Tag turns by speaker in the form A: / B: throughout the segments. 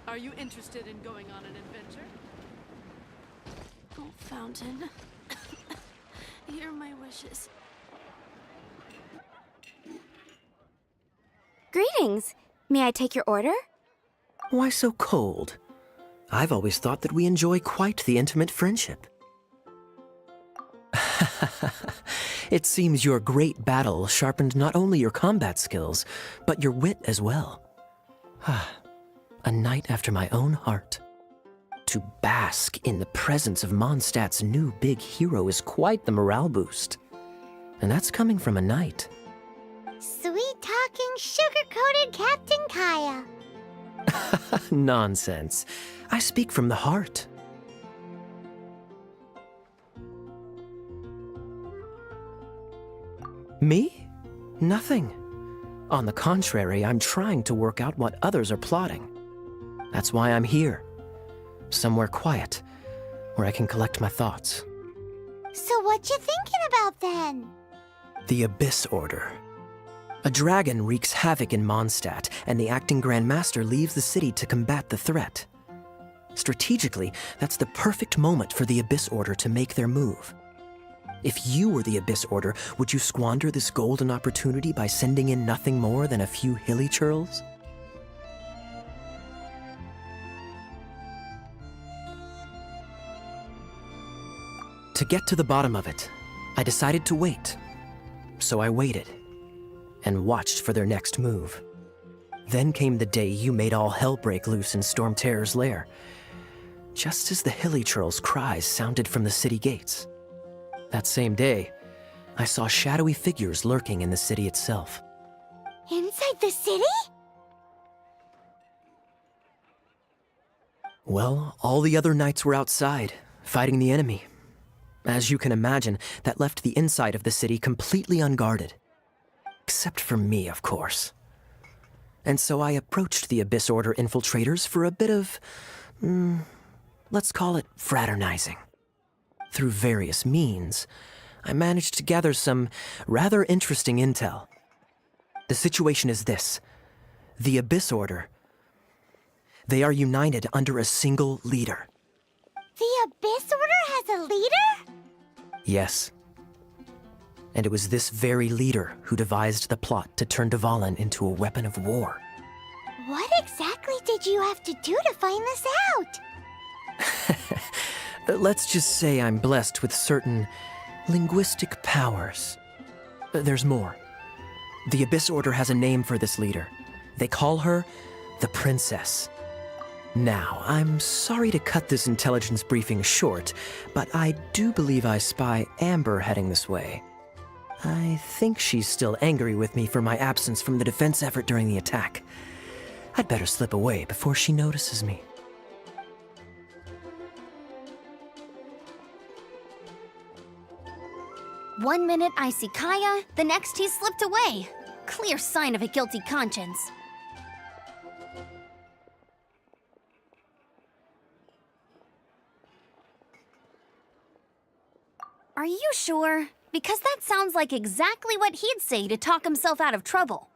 A: Are you interested in going on an adventure?
B: Oh, Fountain. Hear my wishes.
C: Greetings. May I take your order?
D: Why so cold? I've always thought that we enjoy quite the intimate friendship. It seems your great battle sharpened not only your combat skills, but your wit as well. A knight after my own heart. To bask in the presence of Mondstadt's new big hero is quite the morale boost. And that's coming from a knight.
C: Sweet-talking, sugar-coated Captain Kaya.
D: Nonsense. I speak from the heart. Me? Nothing. On the contrary, I'm trying to work out what others are plotting. That's why I'm here. Somewhere quiet, where I can collect my thoughts.
C: So what you thinking about then?
D: The Abyss Order. A dragon wreaks havoc in Mondstadt, and the acting Grand Master leaves the city to combat the threat. Strategically, that's the perfect moment for the Abyss Order to make their move. If you were the Abyss Order, would you squander this golden opportunity by sending in nothing more than a few hilly churls? To get to the bottom of it, I decided to wait. So I waited, and watched for their next move. Then came the day you made all hell break loose in Storm Terror's lair, just as the hilly churls' cries sounded from the city gates. That same day, I saw shadowy figures lurking in the city itself.
C: Inside the city?
D: Well, all the other knights were outside, fighting the enemy. As you can imagine, that left the inside of the city completely unguarded. Except for me, of course. And so I approached the Abyss Order infiltrators for a bit of, let's call it fraternizing. Through various means, I managed to gather some rather interesting intel. The situation is this. The Abyss Order, they are united under a single leader.
C: The Abyss Order has a leader?
D: Yes. And it was this very leader who devised the plot to turn Dvalin into a weapon of war.
C: What exactly did you have to do to find this out?
D: Let's just say I'm blessed with certain linguistic powers. There's more. The Abyss Order has a name for this leader. They call her the Princess. Now, I'm sorry to cut this intelligence briefing short, but I do believe I spy Amber heading this way. I think she's still angry with me for my absence from the defense effort during the attack. I'd better slip away before she notices me.
E: One minute I see Kaya, the next he's slipped away. Clear sign of a guilty conscience. Are you sure? Because that sounds like exactly what he'd say to talk himself out of trouble.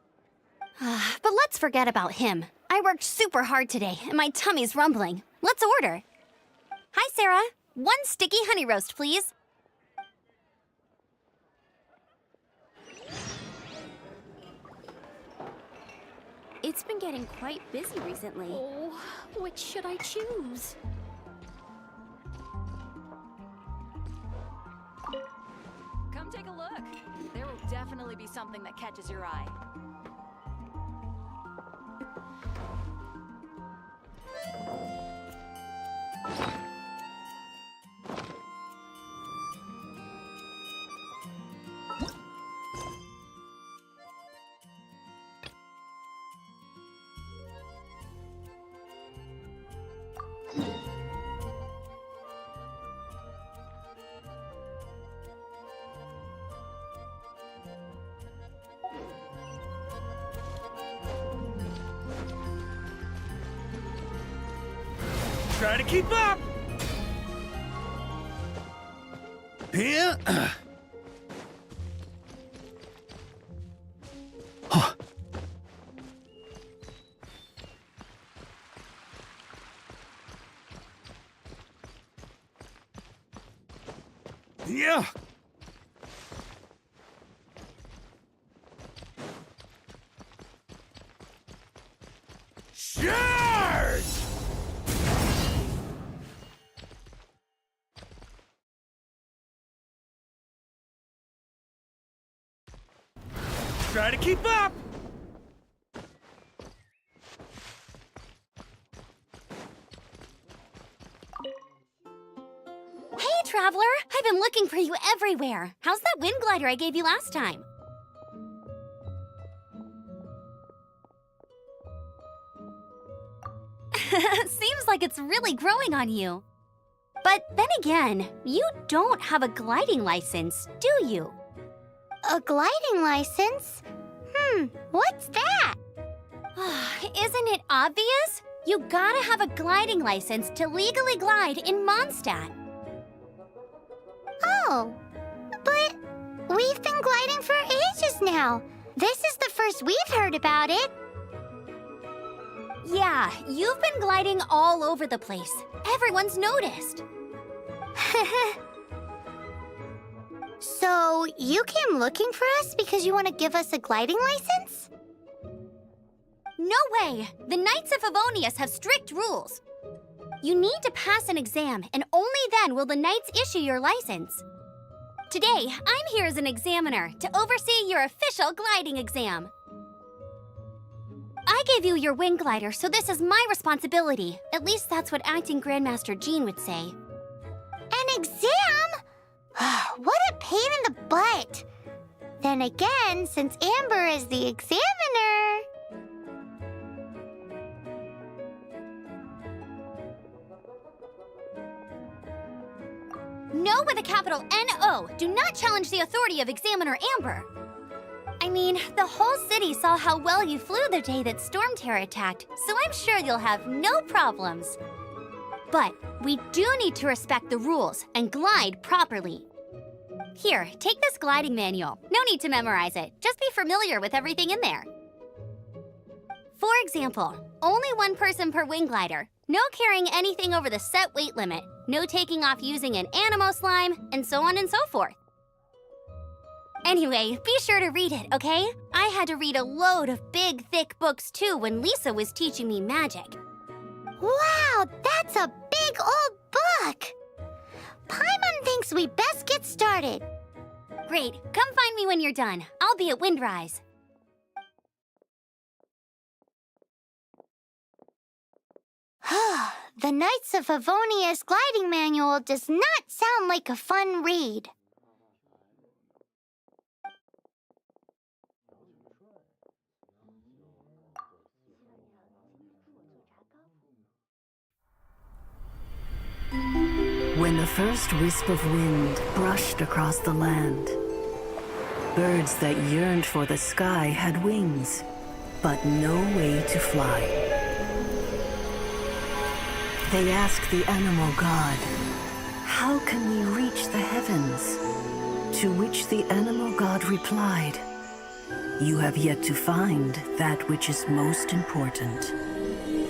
E: But let's forget about him. I worked super hard today, and my tummy's rumbling. Let's order. Hi, Sarah. One sticky honey roast, please.
B: It's been getting quite busy recently.
E: Oh, which should I choose?
F: Come take a look. There will definitely be something that catches your eye.
G: Try to keep up! Here? Yeah. Charge! Try to keep up!
E: Hey, Traveler! I've been looking for you everywhere. How's that wind glider I gave you last time? Seems like it's really growing on you. But then again, you don't have a gliding license, do you?
C: A gliding license? What's that?
E: Isn't it obvious? You gotta have a gliding license to legally glide in Mondstadt.
C: Oh, but we've been gliding for ages now. This is the first we've heard about it.
E: Yeah, you've been gliding all over the place. Everyone's noticed.
C: So, you came looking for us because you want to give us a gliding license?
E: No way! The Knights of Favonius have strict rules. You need to pass an exam, and only then will the Knights issue your license. Today, I'm here as an examiner to oversee your official gliding exam. I gave you your wing glider, so this is my responsibility. At least that's what Acting Grandmaster Jean would say.
C: An exam? What a pain in the butt. Then again, since Amber is the examiner...
E: No with a capital N-O. Do not challenge the authority of Examiner Amber. I mean, the whole city saw how well you flew the day that Storm Terror attacked, so I'm sure you'll have no problems. But we do need to respect the rules and glide properly. Here, take this gliding manual. No need to memorize it. Just be familiar with everything in there. For example, only one person per wing glider. No carrying anything over the set weight limit. No taking off using an animo slime, and so on and so forth. Anyway, be sure to read it, okay? I had to read a load of big, thick books too when Lisa was teaching me magic.
C: Wow, that's a big old book! Paimon thinks we best get started.
E: Great, come find me when you're done. I'll be at Windrise.
C: The Knights of Favonius gliding manual does not sound like a fun read.
H: When the first wisp of wind brushed across the land, birds that yearned for the sky had wings, but no way to fly. They asked the animal god, "How can we reach the heavens?" To which the animal god replied, "You have yet to find that which is most important."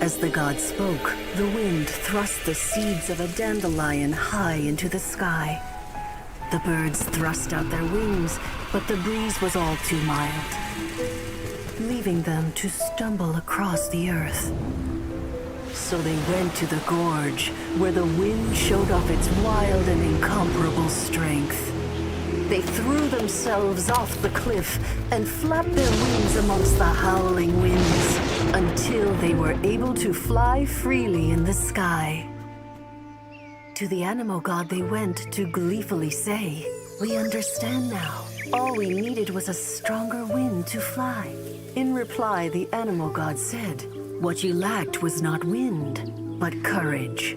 H: As the god spoke, the wind thrust the seeds of a dandelion high into the sky. The birds thrust out their wings, but the breeze was all too mild, leaving them to stumble across the earth. So they went to the gorge, where the wind showed off its wild and incomparable strength. They threw themselves off the cliff and flapped their wings amongst the howling winds until they were able to fly freely in the sky. To the animal god they went to gleefully say, "We understand now. All we needed was a stronger wind to fly." In reply, the animal god said, "What you lacked was not wind, but courage.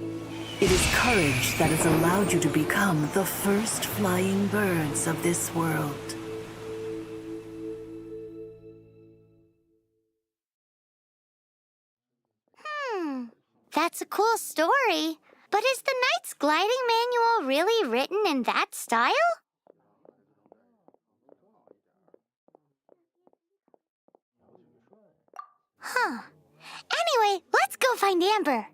H: It is courage that has allowed you to become the first flying birds of this world."
C: That's a cool story. But is the Knight's gliding manual really written in that style? Anyway, let's go find Amber.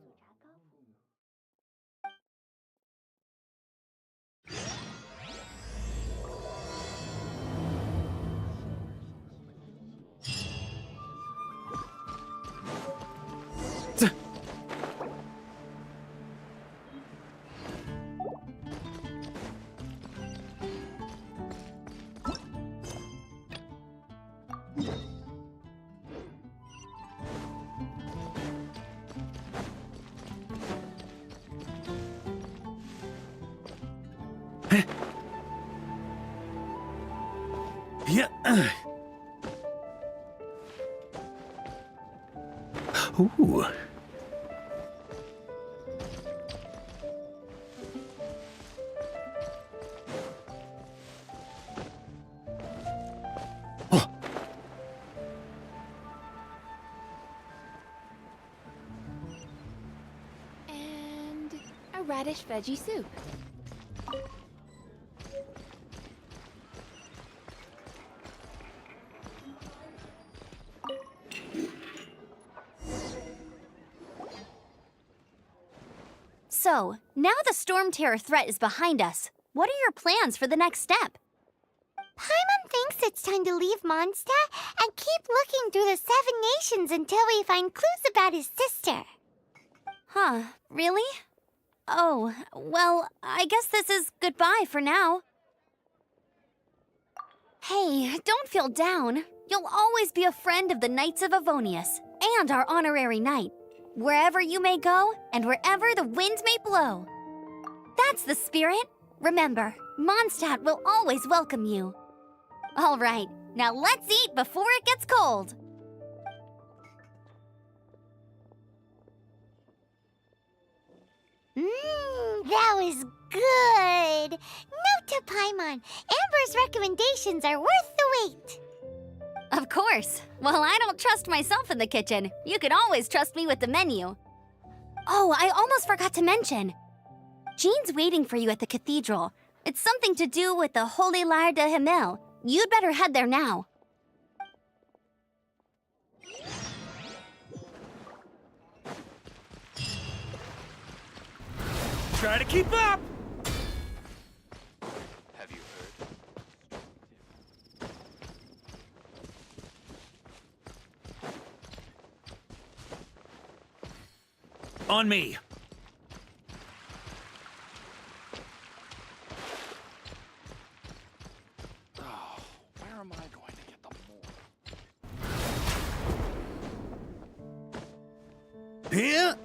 G: Yeah.
D: Ooh.
I: And a radish veggie soup.
E: So, now the Storm Terror threat is behind us. What are your plans for the next step?
C: Paimon thinks it's time to leave Mondstadt and keep looking through the 7 nations until we find clues about his sister.
E: Huh, really? Oh, well, I guess this is goodbye for now. Hey, don't feel down. You'll always be a friend of the Knights of Avonius, and our honorary knight. Wherever you may go, and wherever the wind may blow. That's the spirit. Remember, Mondstadt will always welcome you. All right, now let's eat before it gets cold.
C: That was good. Note to Paimon, Amber's recommendations are worth the wait.
E: Of course. Well, I don't trust myself in the kitchen. You can always trust me with the menu. Oh, I almost forgot to mention. Jean's waiting for you at the cathedral. It's something to do with the Holy Lyre de Himmel. You'd better head there now.
G: Try to keep up!
J: Have you heard?
G: On me.
J: Oh, where am I going to get the more?
G: Here.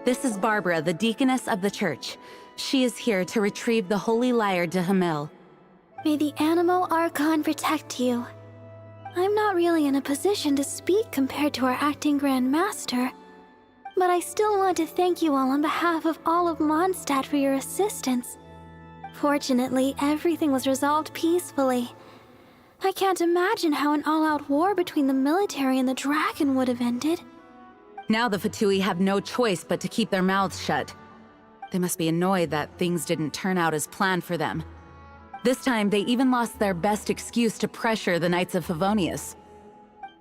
K: This is Barbara, the deaconess of the church. She is here to retrieve the Holy Lyre de Himmel.
L: May the animal Archon protect you. I'm not really in a position to speak compared to our acting Grand Master, but I still want to thank you all on behalf of all of Mondstadt for your assistance. Fortunately, everything was resolved peacefully. I can't imagine how an all-out war between the military and the dragon would have ended.
K: Now the Fatui have no choice but to keep their mouths shut. They must be annoyed that things didn't turn out as planned for them. This time, they even lost their best excuse to pressure the Knights of Favonius.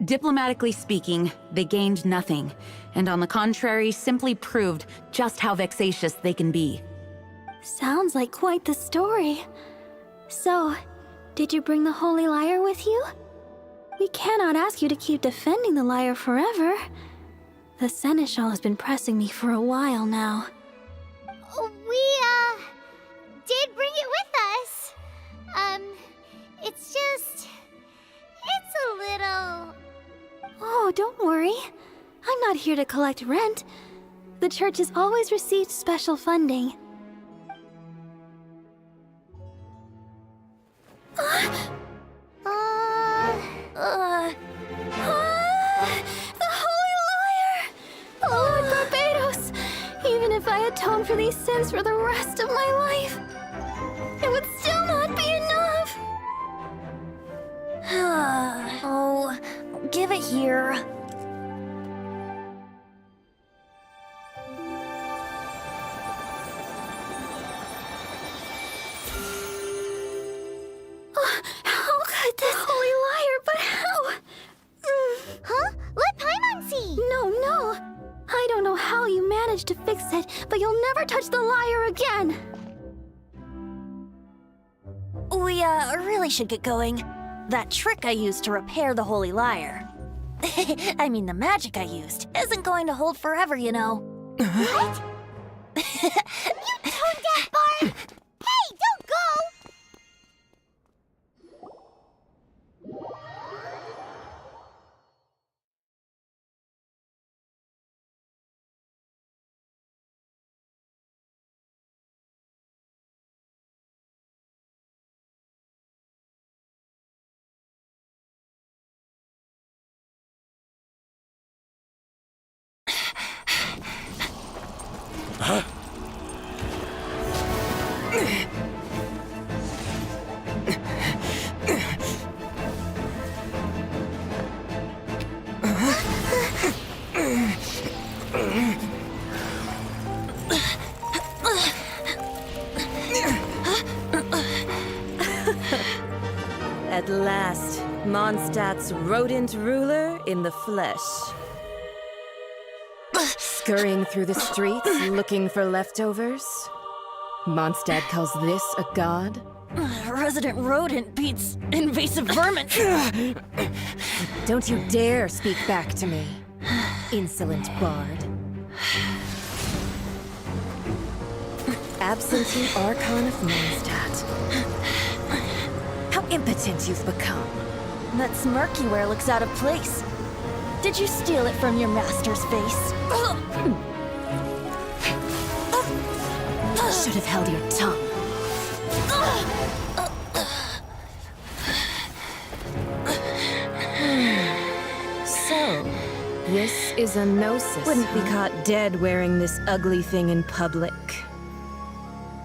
K: Diplomatically speaking, they gained nothing, and on the contrary, simply proved just how vexatious they can be.
L: Sounds like quite the story. So, did you bring the Holy Lyre with you? We cannot ask you to keep defending the lyre forever. The Seneschal has been pressing me for a while now.
C: We, did bring it with us. It's a little...
L: Oh, don't worry. I'm not here to collect rent. The church has always received special funding. The Holy Lyre! Lord Barbados! Even if I atone for these sins for the rest of my life, it would still not be enough!
E: Oh, give it here.
L: but you'll never touch the lyre again!
E: We, really should get going. That trick I used to repair the Holy Lyre. I mean, the magic I used isn't going to hold forever, you know.
C: What? You tone-deaf Barb! Hey, don't go!
M: At last, Mondstadt's rodent ruler in the flesh. Scurrying through the streets looking for leftovers? Mondstadt calls this a god?
E: Resident rodent beats invasive vermin.
M: Don't you dare speak back to me, insolent bard. Absentee Archon of Mondstadt. How impotent you've become.
E: That smirk you wear looks out of place. Did you steal it from your master's face?
M: Should have held your tongue. So, this is a gnosis. Wouldn't be caught dead wearing this ugly thing in public.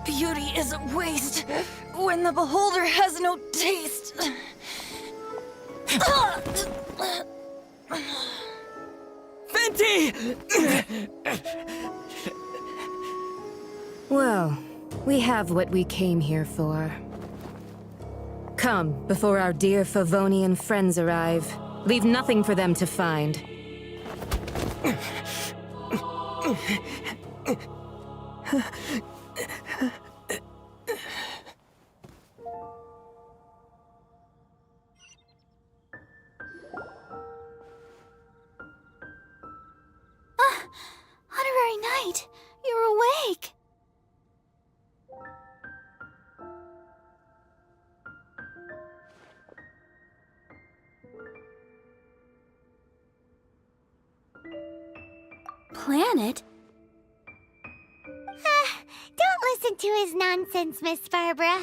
E: Beauty is a waste when the beholder has no taste.
G: Venti!
M: Well, we have what we came here for. Come, before our dear Favonian friends arrive. Leave nothing for them to find.
L: Honorary Knight, you're awake! Planet?
C: Don't listen to his nonsense, Miss Barbara.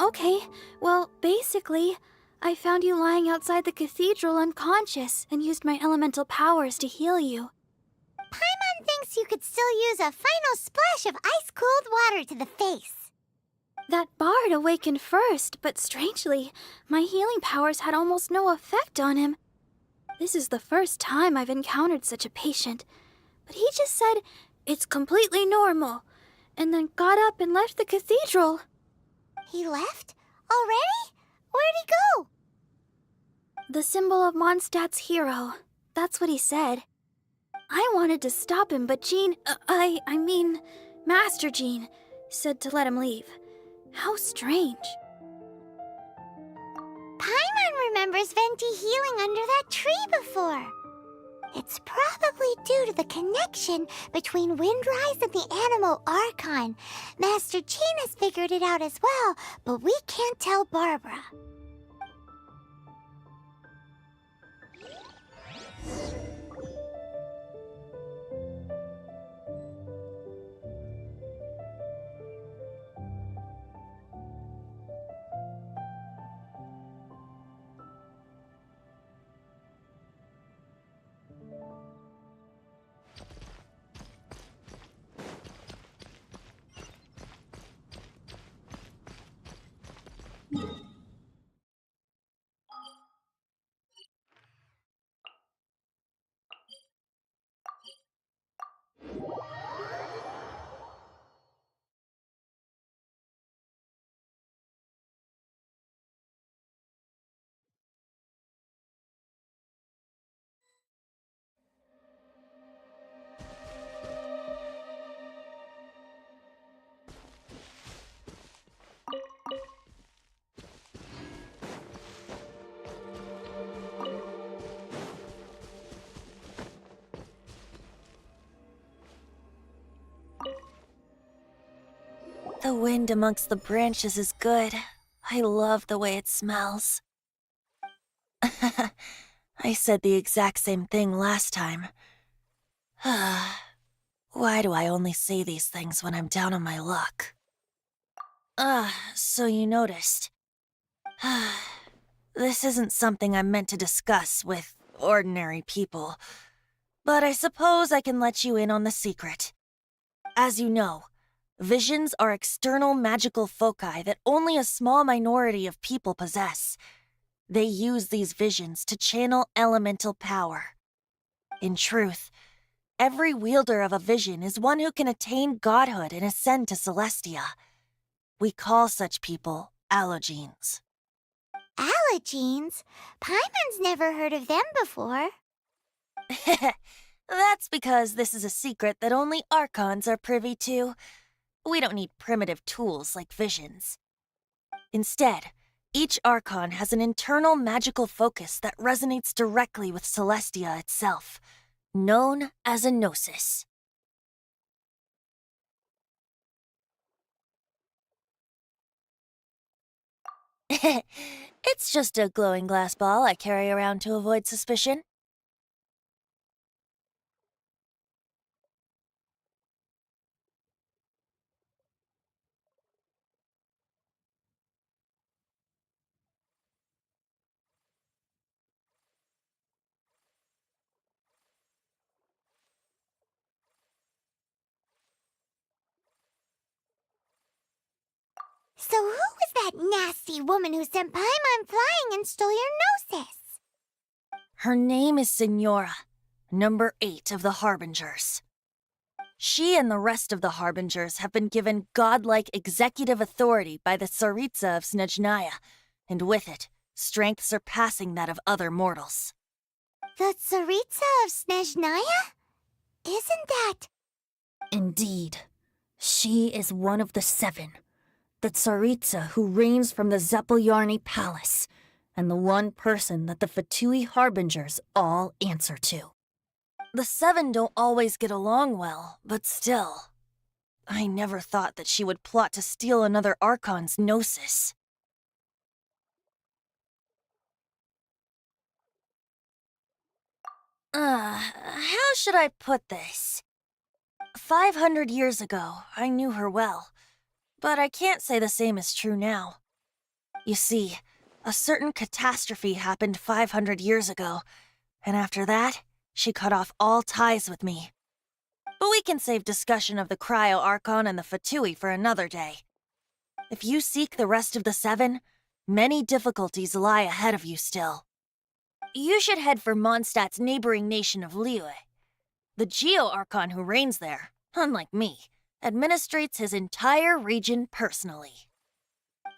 L: Okay. Well, basically, I found you lying outside the cathedral unconscious and used my elemental powers to heal you.
C: Paimon thinks you could still use a final splash of ice-cold water to the face.
L: That bard awakened first, but strangely, my healing powers had almost no effect on him. This is the first time I've encountered such a patient, but he just said, "It's completely normal," and then got up and left the cathedral.
C: He left? Already? Where'd he go?
L: The symbol of Mondstadt's hero. That's what he said. I wanted to stop him, but Jean, I mean, Master Jean, said to let him leave. How strange.
C: Paimon remembers Venti healing under that tree before. It's probably due to the connection between Windrise and the Animal Archon. Master Jean has figured it out as well, but we can't tell Barbara.
N: The wind amongst the branches is good. I love the way it smells. I said the exact same thing last time. Why do I only say these things when I'm down on my luck? So you noticed. This isn't something I'm meant to discuss with ordinary people, but I suppose I can let you in on the secret. As you know, visions are external magical foci that only a small minority of people possess. They use these visions to channel elemental power. In truth, every wielder of a vision is one who can attain godhood and ascend to Celestia. We call such people allogenes.
C: Allogenes? Paimon's never heard of them before.
N: That's because this is a secret that only Archons are privy to. We don't need primitive tools like visions. Instead, each Archon has an internal magical focus that resonates directly with Celestia itself, known as a gnosis. It's just a glowing glass ball I carry around to avoid suspicion.
C: So who was that nasty woman who sent Paimon flying and stole your gnosis?
N: Her name is Signora, number 8 of the Harbingers. She and the rest of the Harbingers have been given godlike executive authority by the Tsaritsa of Snezhnaya, and with it, strength surpassing that of other mortals.
C: The Tsaritsa of Snezhnaya? Isn't that...
N: Indeed. She is one of the 7. The Tsaritsa who reigns from the Zepelyarny Palace, and the one person that the Fatui Harbingers all answer to. The 7 don't always get along well, but still. I never thought that she would plot to steal another Archon's gnosis. How should I put this? 500 years ago, I knew her well. But I can't say the same is true now. You see, a certain catastrophe happened 500 years ago, and after that, she cut off all ties with me. But we can save discussion of the Cryo Archon and the Fatui for another day. If you seek the rest of the 7, many difficulties lie ahead of you still. You should head for Mondstadt's neighboring nation of Liyue. The Geo Archon who reigns there, unlike me, administrates his entire region personally.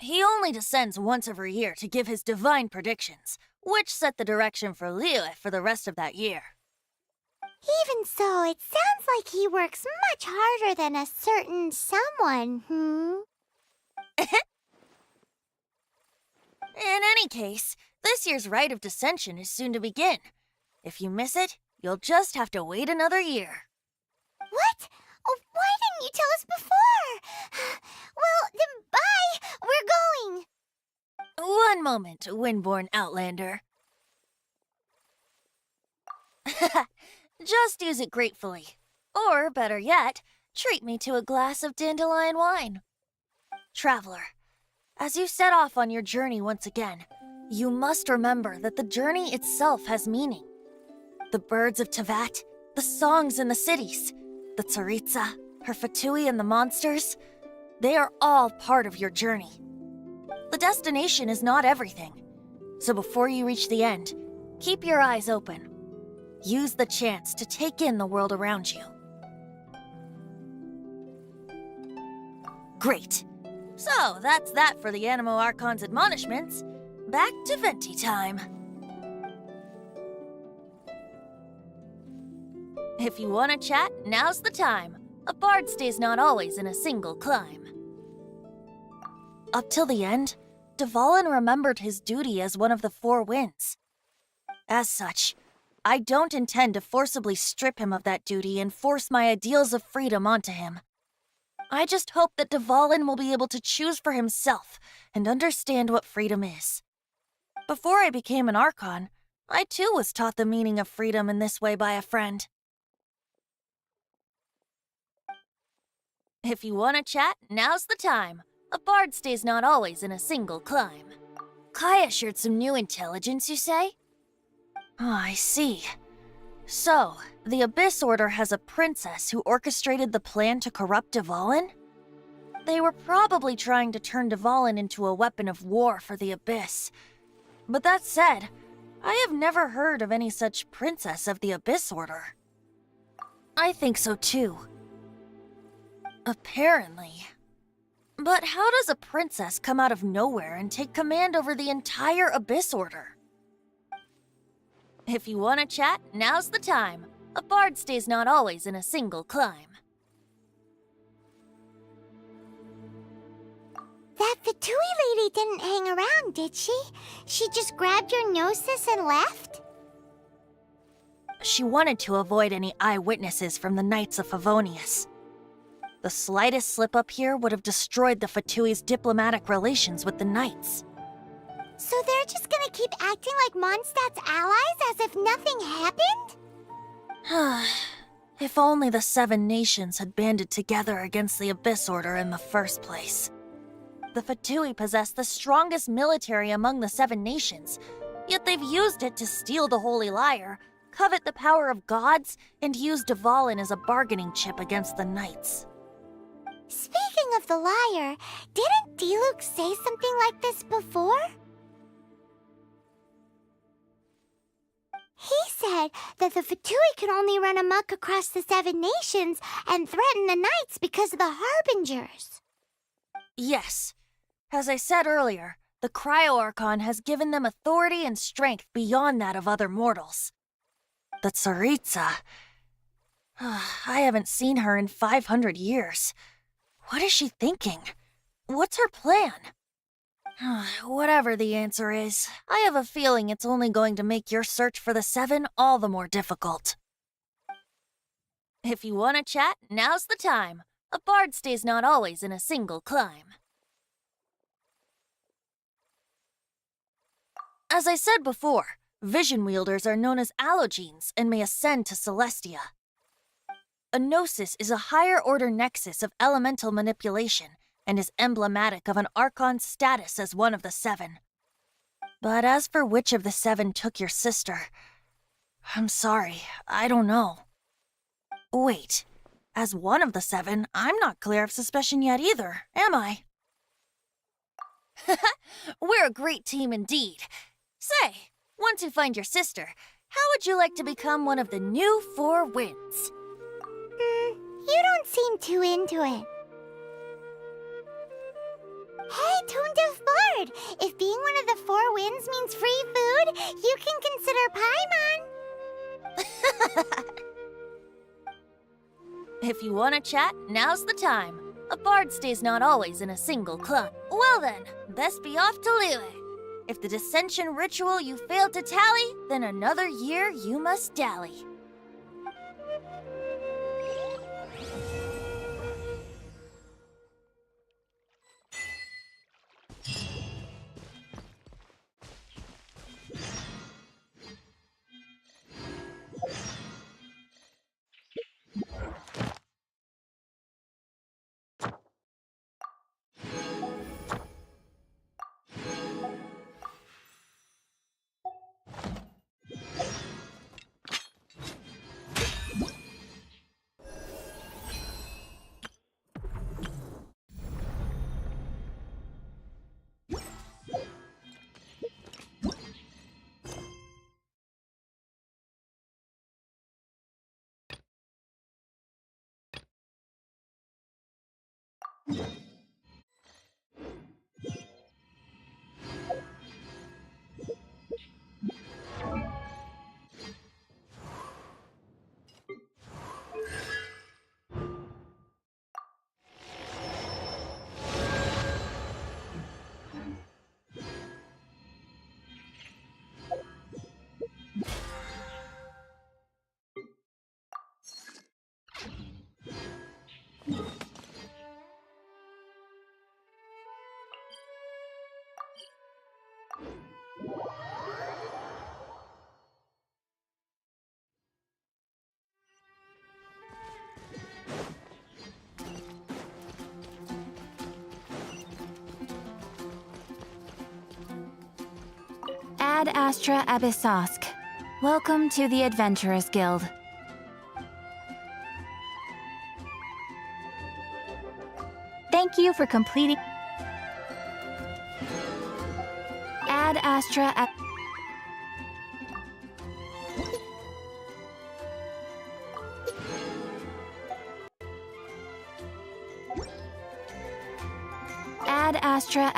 N: He only descends once every year to give his divine predictions, which set the direction for Liyue for the rest of that year.
C: Even so, it sounds like he works much harder than a certain someone,
N: In any case, this year's Rite of Descension is soon to begin. If you miss it, you'll just have to wait another year.
C: What? Oh, why didn't you tell us before? Well, then bye! We're going!
N: One moment, Windborn Outlander. Just use it gratefully. Or, better yet, treat me to a glass of dandelion wine. Traveler, as you set off on your journey once again, you must remember that the journey itself has meaning. The birds of Teyvat, the songs in the cities, the Tsaritsa, her Fatui and the monsters, they are all part of your journey. The destination is not everything, so before you reach the end, keep your eyes open. Use the chance to take in the world around you. Great. So, that's that for the Animo Archon's admonishments. Back to Venti time. If you want to chat, now's the time. A bard stays not always in a single climb. Up till the end, Dvalin remembered his duty as one of the 4 winds. As such, I don't intend to forcibly strip him of that duty and force my ideals of freedom onto him. I just hope that Dvalin will be able to choose for himself and understand what freedom is. Before I became an Archon, I too was taught the meaning of freedom in this way by a friend. If you want to chat, now's the time. A bard stays not always in a single climb. Kaya shared some new intelligence, you say? Oh, I see. So, the Abyss Order has a princess who orchestrated the plan to corrupt Dvalin? They were probably trying to turn Dvalin into a weapon of war for the Abyss. But that said, I have never heard of any such princess of the Abyss Order. I think so too. Apparently. But how does a princess come out of nowhere and take command over the entire Abyss Order? If you want to chat, now's the time. A bard stays not always in a single climb.
C: That Fatui lady didn't hang around, did she? She just grabbed your gnosis and left?
N: She wanted to avoid any eyewitnesses from the Knights of Favonius. The slightest slip-up here would have destroyed the Fatui's diplomatic relations with the Knights.
C: So they're just gonna keep acting like Mondstadt's allies as if nothing happened?
N: If only the 7 nations had banded together against the Abyss Order in the first place. The Fatui possess the strongest military among the 7 nations, yet they've used it to steal the Holy Lyre, covet the power of gods, and use Dvalin as a bargaining chip against the Knights.
C: Speaking of the lyre, didn't Diluc say something like this before? He said that the Fatui could only run amok across the 7 nations and threaten the Knights because of the Harbingers.
N: Yes. As I said earlier, the Cryo-Archon has given them authority and strength beyond that of other mortals. The Tsaritsa... I haven't seen her in 500 years. What is she thinking? What's her plan? Whatever the answer is, I have a feeling it's only going to make your search for the 7 all the more difficult. If you want to chat, now's the time. A bard stays not always in a single climb. As I said before, vision wielders are known as allogenes and may ascend to Celestia. A gnosis is a higher-order nexus of elemental manipulation and is emblematic of an Archon's status as one of the 7. But as for which of the 7 took your sister, I'm sorry, I don't know. Wait, as one of the 7, I'm not clear of suspicion yet either, am I? We're a great team indeed. Say, once you find your sister, how would you like to become one of the new 4 winds?
C: You don't seem too into it. Hey, Toondiff Bard! If being one of the 4 winds means free food, you can consider Paimon.
N: If you want to chat, now's the time. A bard stays not always in a single climb. Well then, best be off to Liyue. If the dissension ritual you failed to tally, then another year you must dally.
E: Ad Astra Abyssosk. Welcome to the Adventurers Guild. Thank you for completing... Ad Astra Ad Astra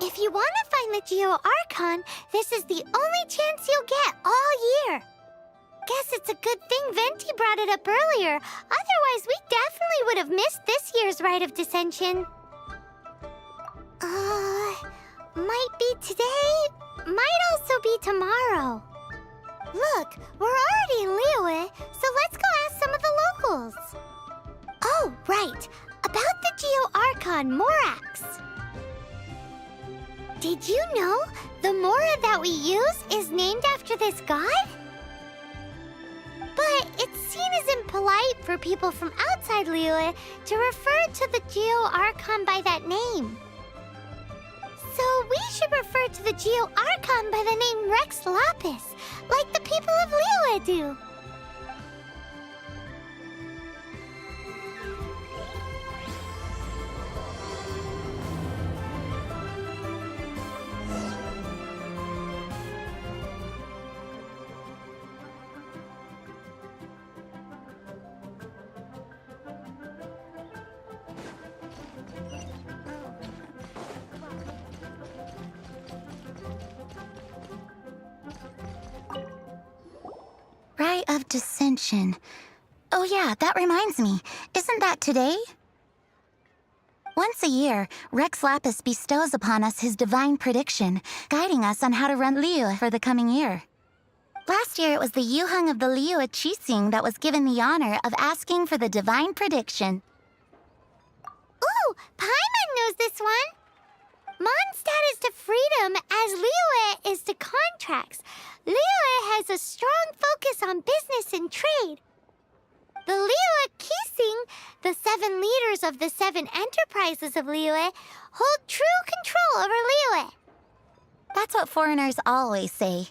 C: If you want to find the Geo-Archon, this is the only chance you'll get all year. Guess it's a good thing Venti brought it up earlier. Otherwise, we definitely would have missed this year's Rite of Dissension. Might be today, might also be tomorrow. Look, we're already in Liyue, so let's go ask some of the locals. Oh, right. About the Geo-Archon Morax. Did you know the Mora that we use is named after this god? But it's seen as impolite for people from outside Liyue to refer to the Geo-Archon by that name. So we should refer to the Geo-Archon by the name Rex Lapis, like the people of Liyue do.
E: Rite of Dissension. Oh yeah, that reminds me. Isn't that today? Once a year, Rex Lapis bestows upon us his divine prediction, guiding us on how to run Liyue for the coming year. Last year, it was the Yuheng of the Liyue Qixing that was given the honor of asking for the divine prediction.
C: Ooh, Paimon knows this one. Mondstadt is to freedom as Liyue is to contracts. Liyue has a strong focus on business and trade. The Liyue Qixing, the 7 leaders of the 7 enterprises of Liyue, hold true control over Liyue.
E: That's what foreigners always say.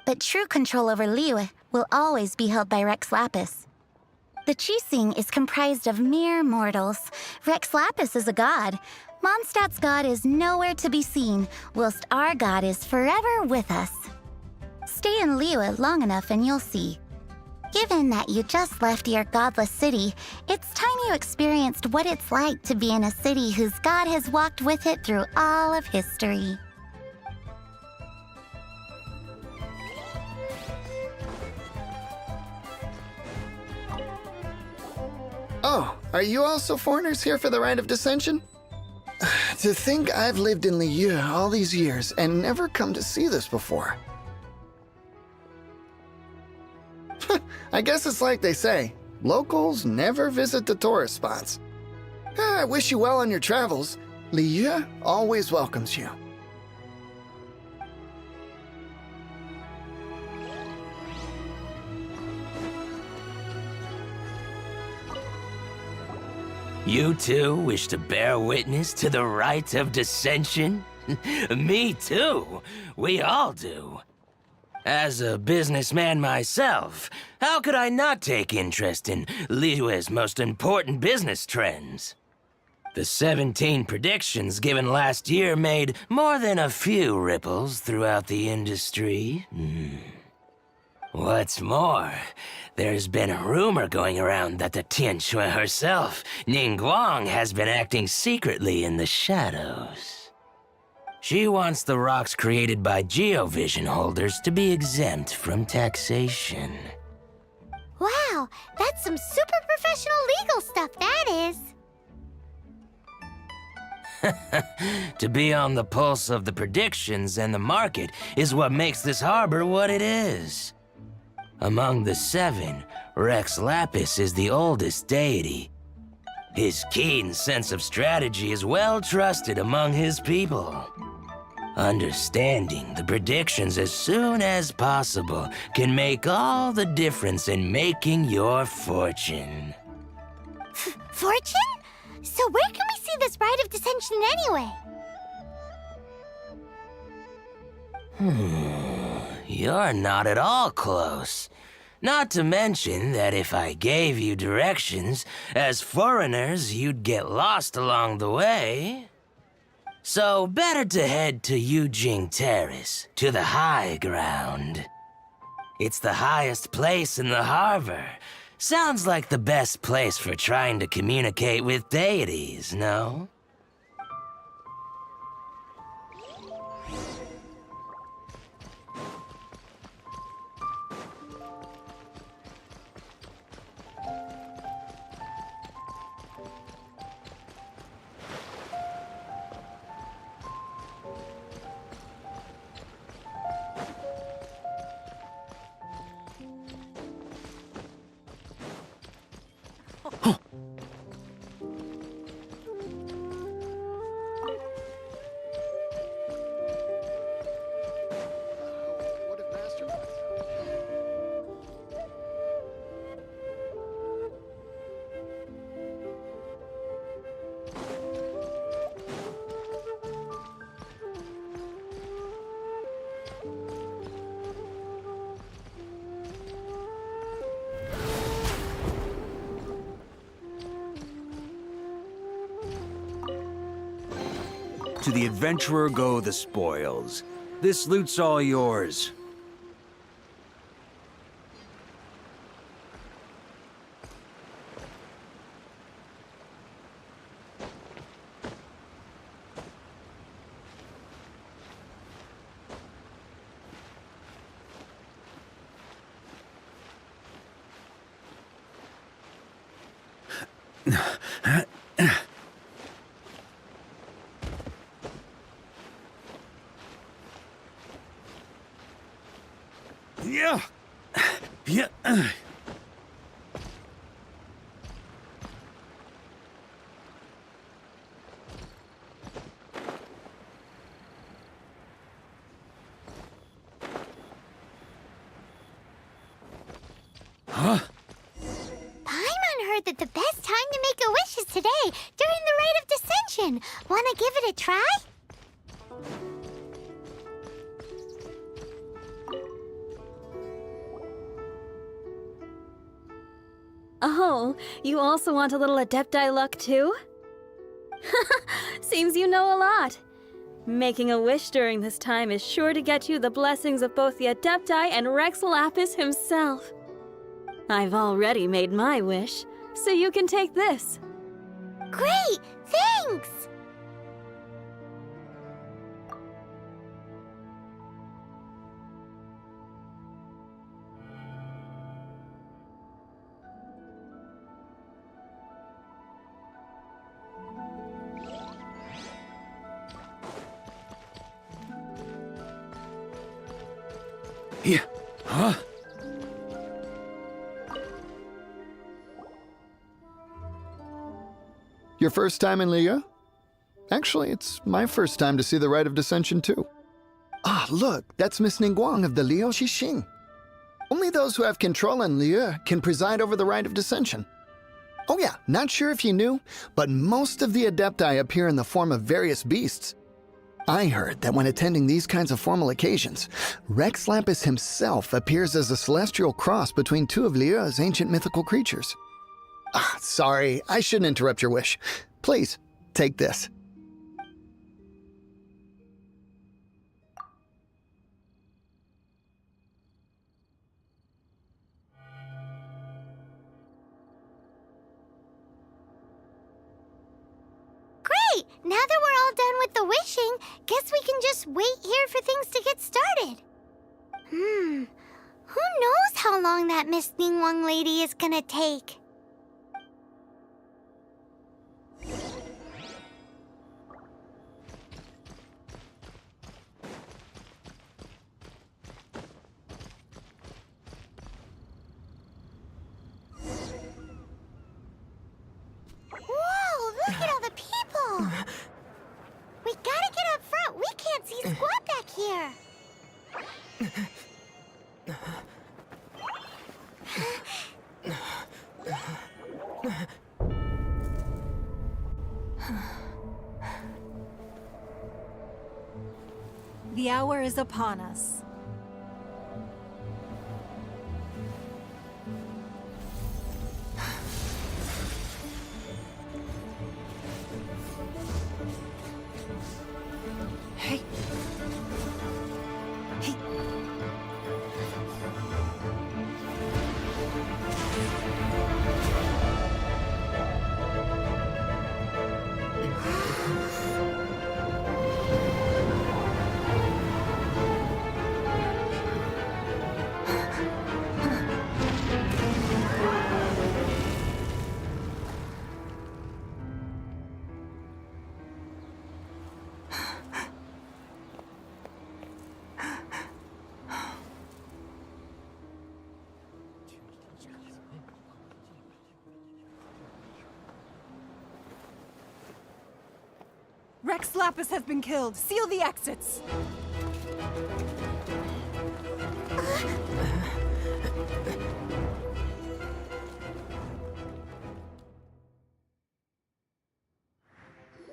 E: But true control over Liyue will always be held by Rex Lapis. The Qixing is comprised of mere mortals. Rex Lapis is a god. Mondstadt's god is nowhere to be seen, whilst our god is forever with us. Stay in Liyue long enough and you'll see. Given that you just left your godless city, it's time you experienced what it's like to be in a city whose god has walked with it through all of history.
O: Oh, are you also foreigners here for the Rite of Dissension? To think I've lived in Liyue all these years and never come to see this before. I guess it's like they say, locals never visit the tourist spots. I wish you well on your travels. Liyue always welcomes you.
P: You too wish to bear witness to the rite of dissension? Me too. We all do. As a businessman myself, how could I not take interest in Liyue's most important business trends? The 17 predictions given last year made more than a few ripples throughout the industry. What's more, there's been a rumor going around that the Tianshui herself, Ningguang, has been acting secretly in the shadows. She wants the rocks created by geovision holders to be exempt from taxation.
C: Wow, that's some super professional legal stuff, that is.
P: To be on the pulse of the predictions and the market is what makes this harbor what it is. Among the 7, Rex Lapis is the oldest deity. His keen sense of strategy is well trusted among his people. Understanding the predictions as soon as possible can make all the difference in making your fortune.
C: Fortune? So where can we see this Rite of Dissension anyway?
P: You're not at all close. Not to mention that if I gave you directions, as foreigners, you'd get lost along the way. So better to head to Yujing Terrace, to the high ground. It's the highest place in the harbor. Sounds like the best place for trying to communicate with deities, no?
G: To the adventurer go the spoils. This loot's all yours. Yeah. Yeah.
C: Paimon heard that the best time to make a wish is today, during the Rite of Dissension. Wanna give it a try?
L: Oh, you also want a little Adepti luck too? Seems you know a lot. Making a wish during this time is sure to get you the blessings of both the Adepti and Rex Lapis himself. I've already made my wish, so you can take this.
C: Great! Thanks!
G: Yeah. Huh?
O: Your first time in Liyue? Actually, it's my first time to see the Rite of Dissension, too. Ah, look, that's Miss Ningguang of the Liu Xixing. Only those who have control in Liyue can preside over the Rite of Dissension. Oh yeah, not sure if you knew, but most of the Adepti appear in the form of various beasts. I heard that when attending these kinds of formal occasions, Rex Lapis himself appears as a celestial cross between two of Liyue's ancient mythical creatures. Ah, sorry, I shouldn't interrupt your wish. Please, take this.
C: Great! Now that we're all done with the wishing, guess we can just wait here for things to get started. Who knows how long that Miss Ningguang lady is gonna take? Whoa, look at all the people! We gotta get up front. We can't see squat back here.
F: The hour is upon us.
N: Hey. Hey.
F: Rex Lapis has been killed. Seal the exits.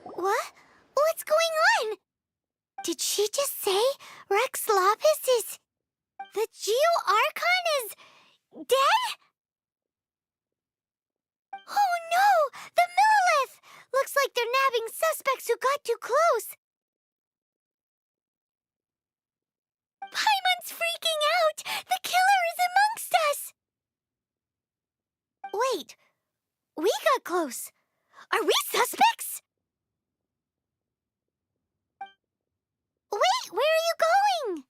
C: What? What's going on? Did she just say Rex Lapis is... the Geo-Archon is... dead? Oh no! The Millilith! Looks like they're nabbing suspects who got too close. Paimon's freaking out! The killer is amongst us! Wait, we got close. Are we suspects? Wait, where are you going?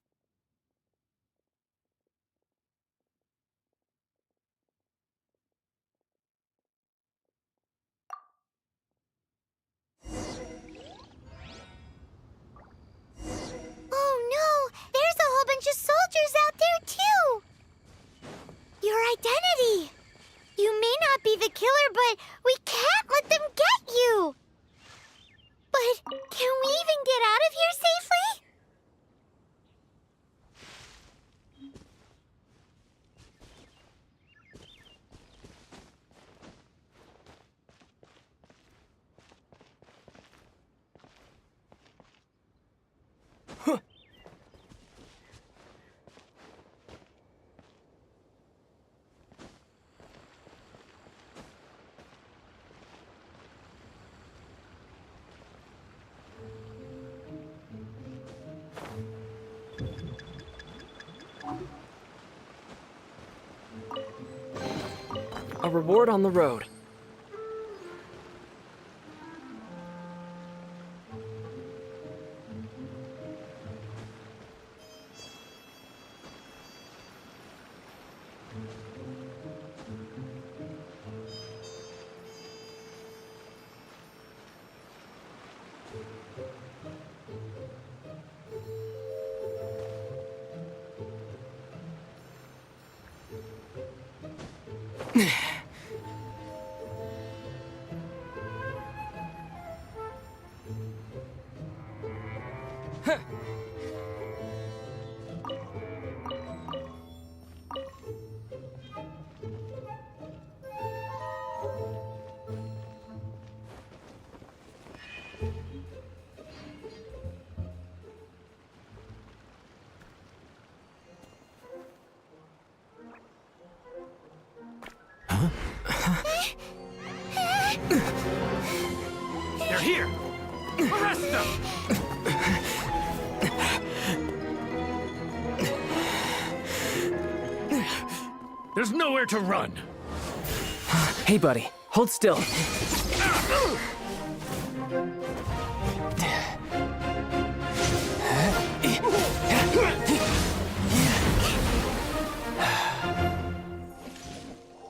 C: Oh no, there's a whole bunch of soldiers out there too! Your identity! You may not be the killer, but we can't let them get you! But can we even get out of here safely?
Q: A reward on the road.
J: They're here! Arrest them! There's nowhere to run!
Q: Hey, buddy. Hold still.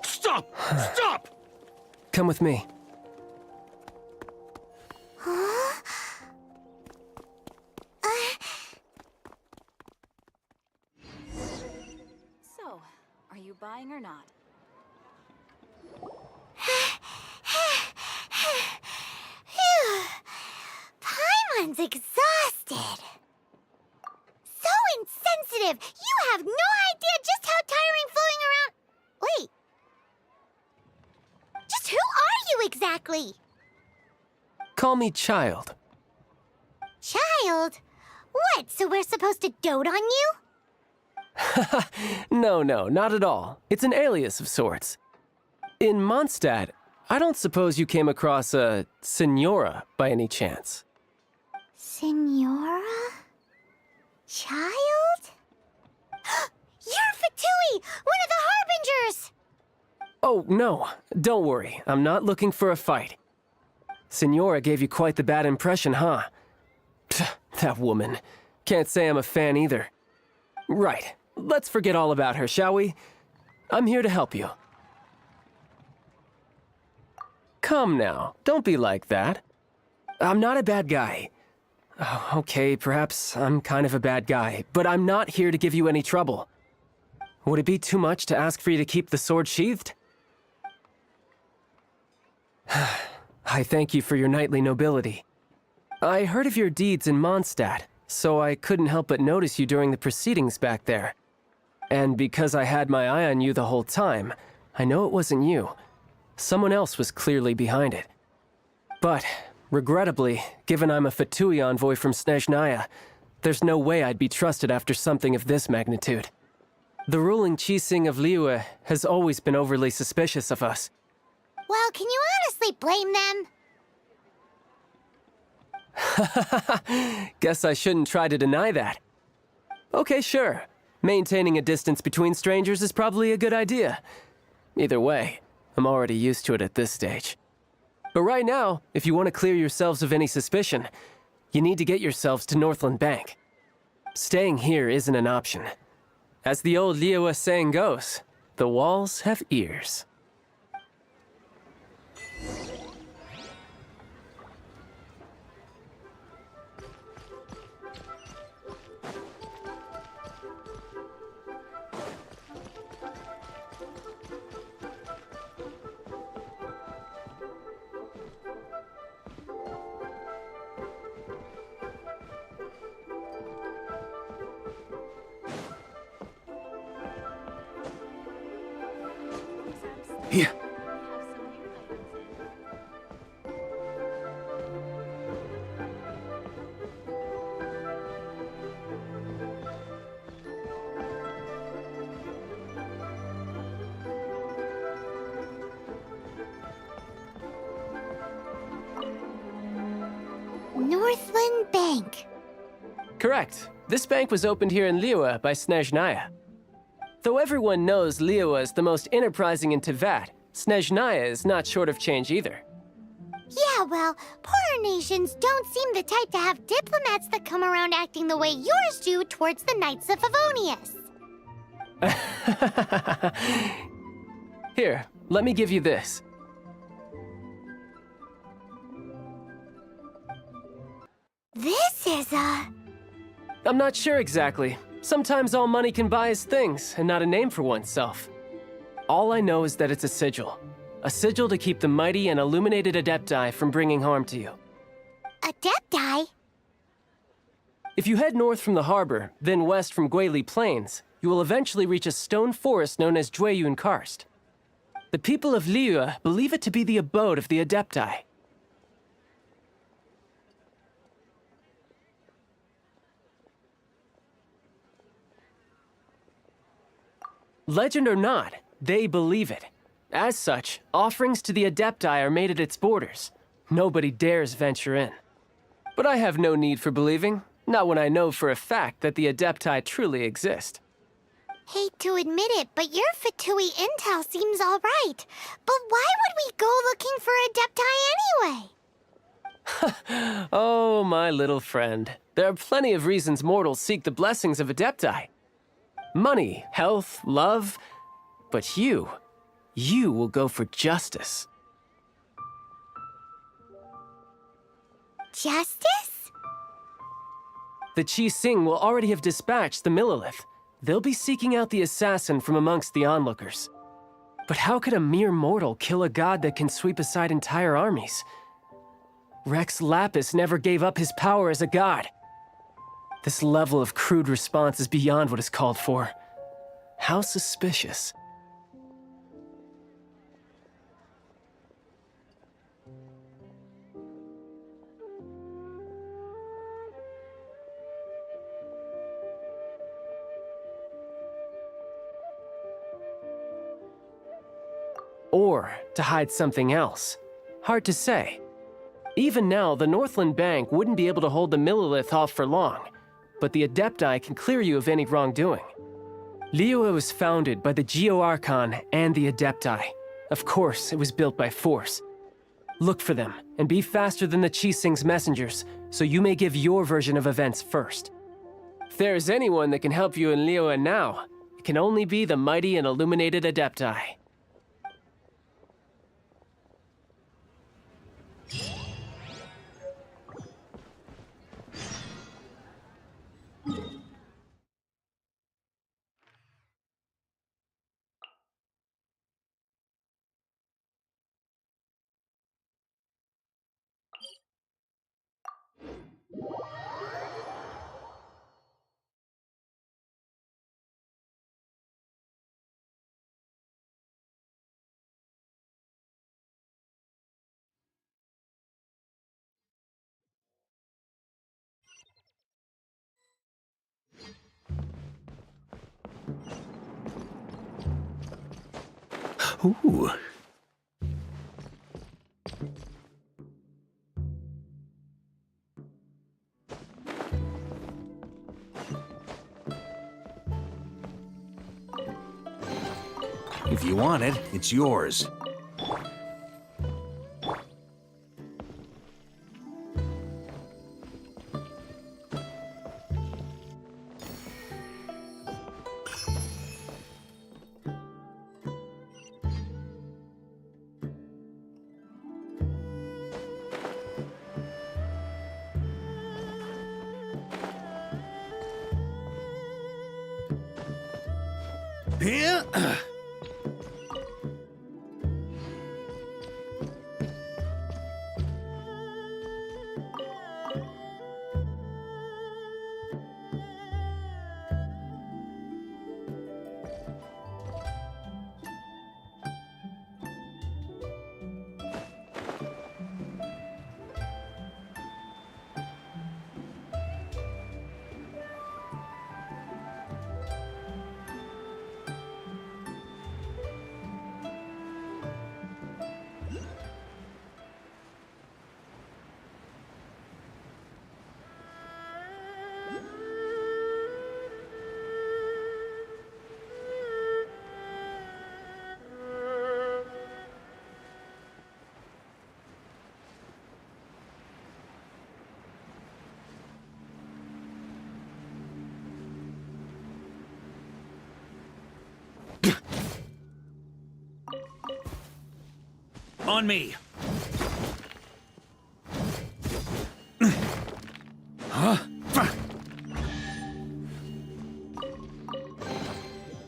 J: Stop! Stop!
Q: Come with me.
F: So, are you buying or not?
C: Paimon's exhausted. So insensitive! You have no idea just how tiring floating around... Wait. Just who are you exactly?
Q: Call me Child.
C: Child? What, so we're supposed to dote on you?
Q: No, not at all. It's an alias of sorts. In Mondstadt, I don't suppose you came across a Senora by any chance.
C: Senora? Child? You're Fatui, one of the Harbingers!
Q: Oh, no. Don't worry. I'm not looking for a fight. Senora gave you quite the bad impression, huh? That woman. Can't say I'm a fan either. Right. Let's forget all about her, shall we? I'm here to help you. Come now. Don't be like that. I'm not a bad guy. Oh, okay, perhaps I'm kind of a bad guy, but I'm not here to give you any trouble. Would it be too much to ask for you to keep the sword sheathed? I thank you for your knightly nobility. I heard of your deeds in Mondstadt, so I couldn't help but notice you during the proceedings back there. And because I had my eye on you the whole time, I know it wasn't you. Someone else was clearly behind it. But, regrettably, given I'm a Fatui envoy from Snezhnaya, there's no way I'd be trusted after something of this magnitude. The ruling Qixing of Liyue has always been overly suspicious of us.
C: Well, can you honestly blame them?
Q: Guess I shouldn't try to deny that. Okay, sure. Maintaining a distance between strangers is probably a good idea. Either way, I'm already used to it at this stage. But right now, if you want to clear yourselves of any suspicion, you need to get yourselves to Northland Bank. Staying here isn't an option. As the old Liyue saying goes, the walls have ears.
J: Here.
C: Northland Bank.
Q: Correct. This bank was opened here in Liyue by Snezhnaya. Though everyone knows Liyue is the most enterprising in Teyvat, Snezhnaya is not short of change either.
C: Yeah, well, poorer nations don't seem the type to have diplomats that come around acting the way yours do towards the Knights of Favonius.
Q: Here, let me give you this.
C: This is
Q: I'm not sure exactly. Sometimes all money can buy is things, and not a name for oneself. All I know is that it's a sigil. A sigil to keep the mighty and illuminated Adepti from bringing harm to you.
C: Adepti?
Q: If you head north from the harbor, then west from Guili Plains, you will eventually reach a stone forest known as Jueyun Karst. The people of Liyue believe it to be the abode of the Adepti. Legend or not, they believe it. As such, offerings to the Adepti are made at its borders. Nobody dares venture in. But I have no need for believing, not when I know for a fact that the Adepti truly exist.
C: Hate to admit it, but your Fatui intel seems all right. But why would we go looking for Adepti anyway?
Q: Oh, my little friend. There are plenty of reasons mortals seek the blessings of Adepti. Money, health, love. But you will go for justice.
C: Justice?
Q: The Qi Sing will already have dispatched the Millilith. They'll be seeking out the assassin from amongst the onlookers. But how could a mere mortal kill a god that can sweep aside entire armies? Rex Lapis never gave up his power as a god. This level of crude response is beyond what is called for. How suspicious. Or to hide something else. Hard to say. Even now, the Northland Bank wouldn't be able to hold the Millilith off for long, but the Adepti can clear you of any wrongdoing. Liyue was founded by the Geo-Archon and the Adepti. Of course, it was built by force. Look for them, and be faster than the Qi Sing's messengers, so you may give your version of events first. If there is anyone that can help you in Liyue now, it can only be the mighty and illuminated Adepti.
G: Ooh. If you want it, it's yours. Here. On me! Huh?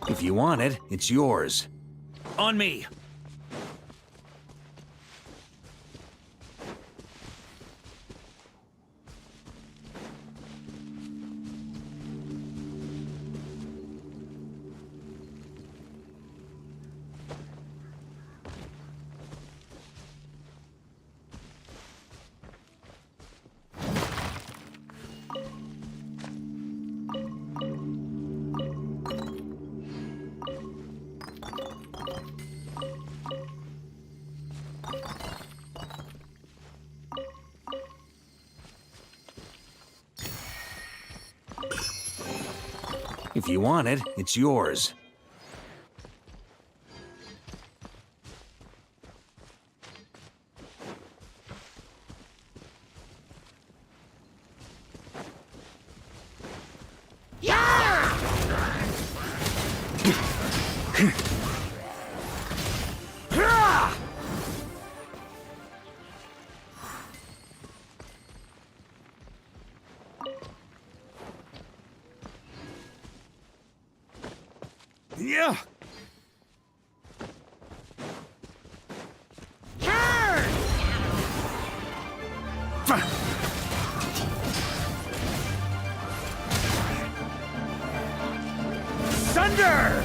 G: If you want it, it's yours. On me! If you want it, it's yours. Yeah! Thunder!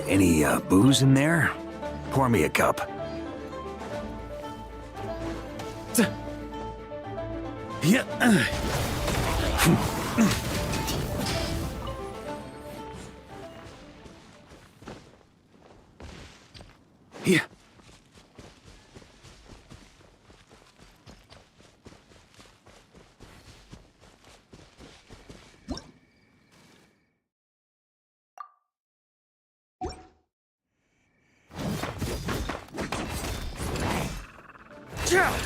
G: Any booze in there? Pour me a cup. Yeah. Yeah. Yeah.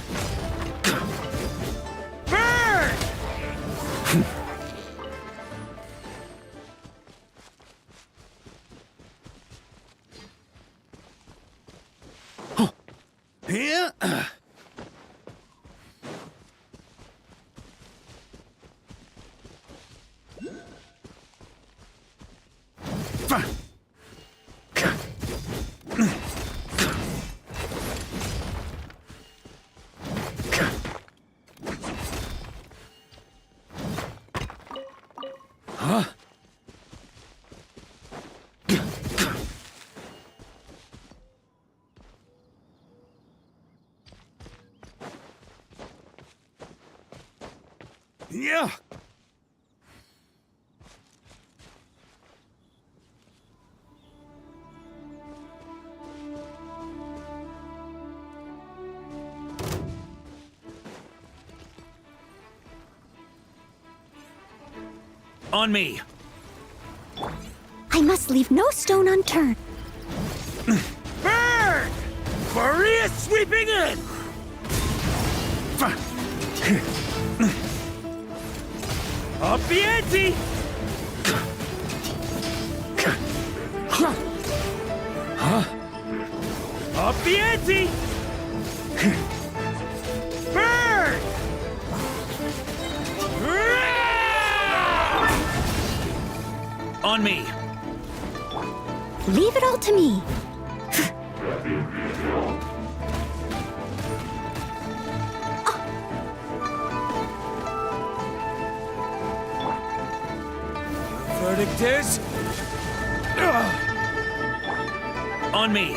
G: Huh? Yeah. On me.
C: I must leave no stone unturned.
J: Burn! Maria sweeping in! Up the ante! Up the ante! Burn!
G: On me!
C: Leave it all to me.
J: Verdict is...
G: On me!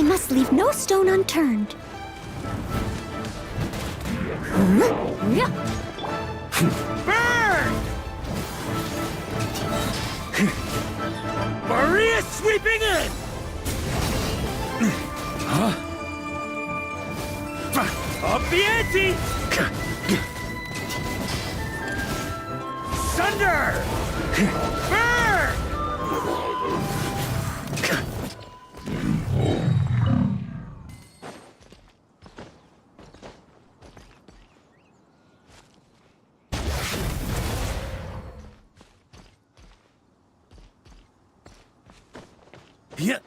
C: I must leave no stone unturned.
J: Burn! Maria sweeping in! Huh? Up the ante! Sunder! Burn! Yeah.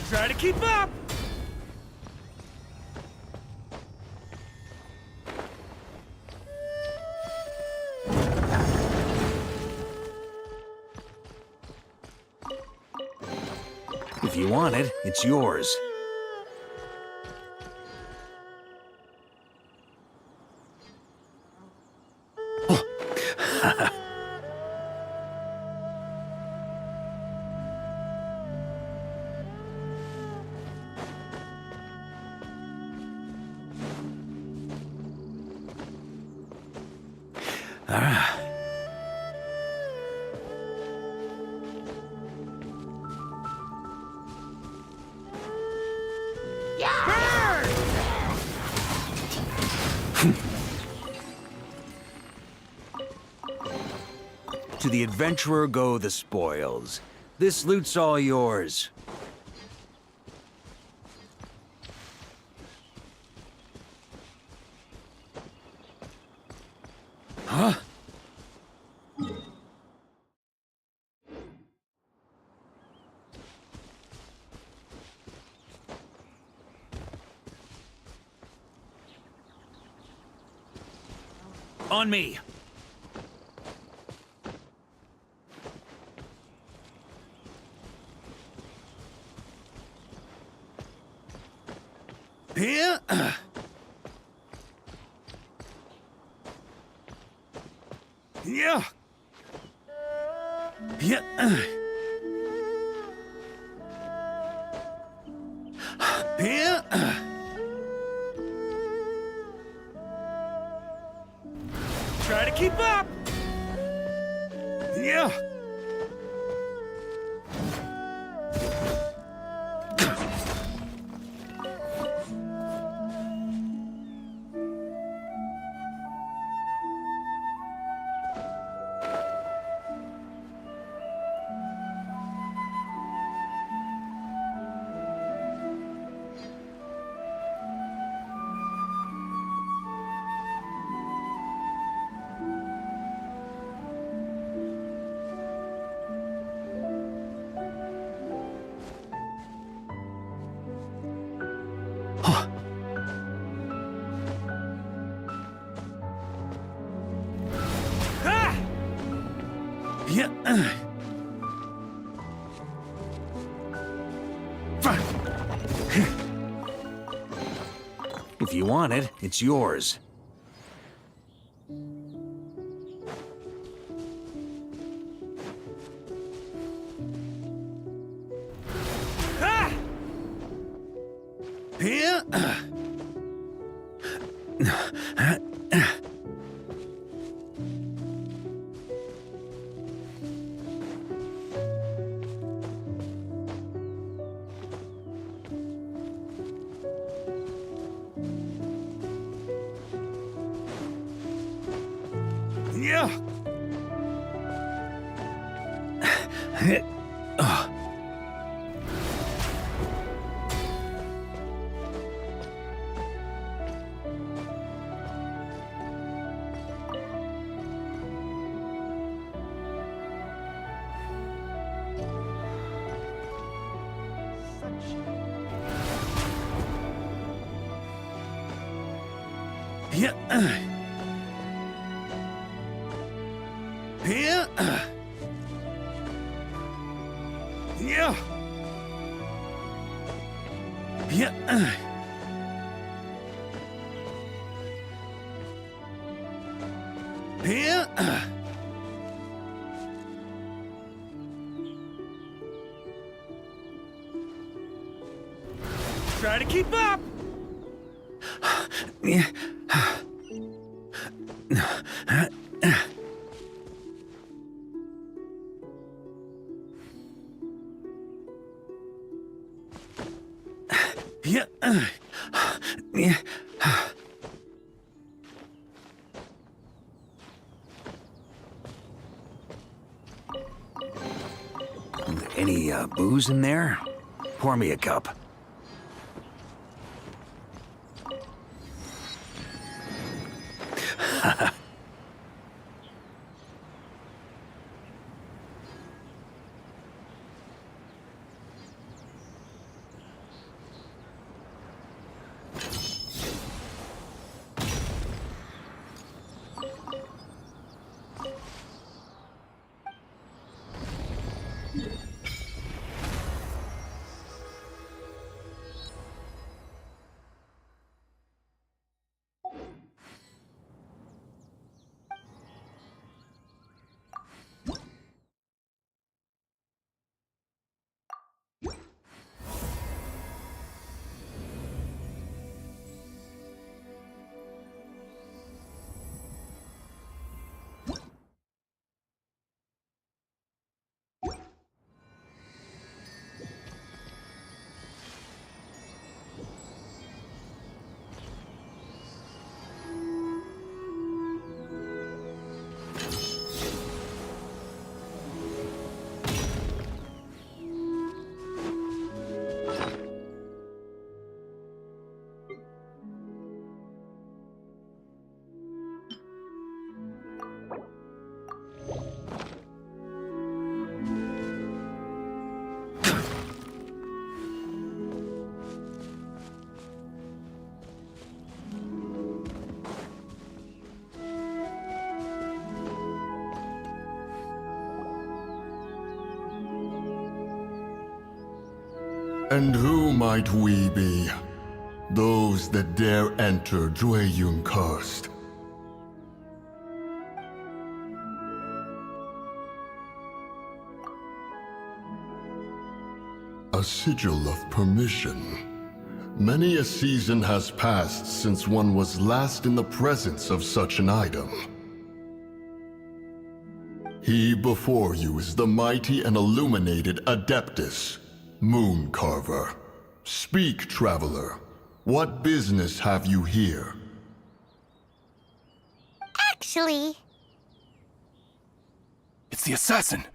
J: Try to keep up!
G: If you want it, it's yours. To the adventurer go the spoils. This loot's all yours. Huh? On me. Here. Yeah. Yeah. Here. Try to keep up. Yeah. Yeah. If you want it, it's yours. Here. Yeah. Yeah. Yeah. Yeah. Yeah. Yeah.
J: Try to keep up!
G: Yeah. Any booze in there? Pour me a cup.
R: And who might we be? Those that dare enter Jueyun Karst. A sigil of permission. Many a season has passed since one was last in the presence of such an item. He before you is the mighty and illuminated Adeptus, Moon Carver. Speak, traveler. What business have you here?
C: Actually...
J: It's the assassin!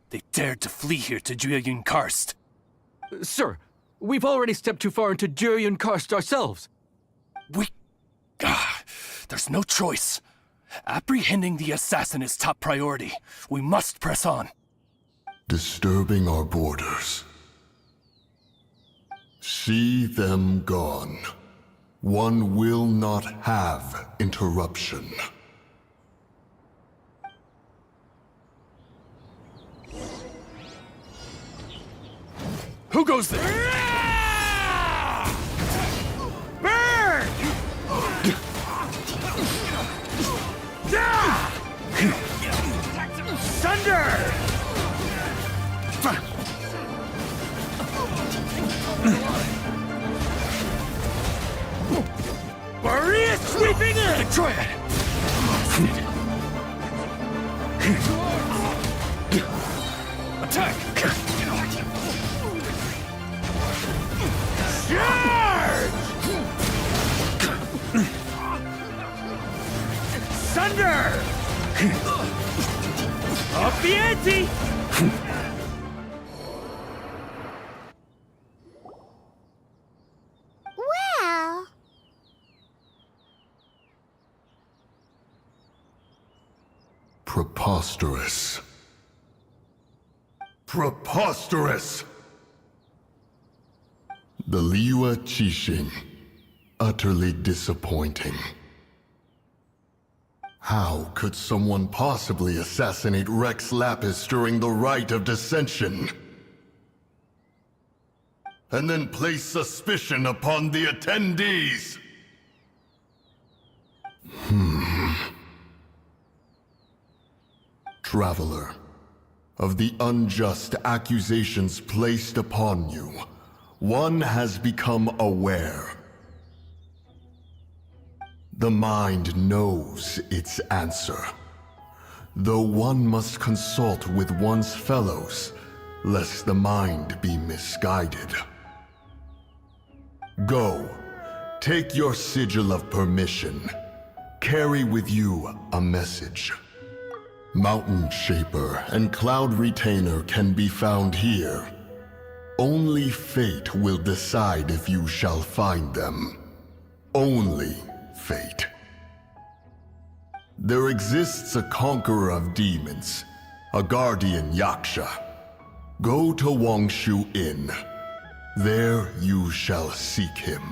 J: They dared to flee here to Jueyun Karst.
S: Sir, we've already stepped too far into Jueyun Karst ourselves.
J: There's no choice. Apprehending the assassin is top priority. We must press on.
R: Disturbing our borders. See them gone. One will not have interruption.
J: Who goes there? Burn! Thunder! Maria sweeping in! Destroy it! Attack! Charge! Thunder! Up the ante!
C: Well...
R: Preposterous. Preposterous! The Liyue Qixing. Utterly disappointing. How could someone possibly assassinate Rex Lapis during the rite of dissension? And then place suspicion upon the attendees? Traveler, of the unjust accusations placed upon you, one has become aware. The mind knows its answer, though one must consult with one's fellows, lest the mind be misguided. Go, take your sigil of permission. Carry with you a message. Mountain Shaper and Cloud Retainer can be found here. Only fate will decide if you shall find them. Only fate. There exists a conqueror of demons, a guardian Yaksha. Go to Wangshu Inn. There you shall seek him.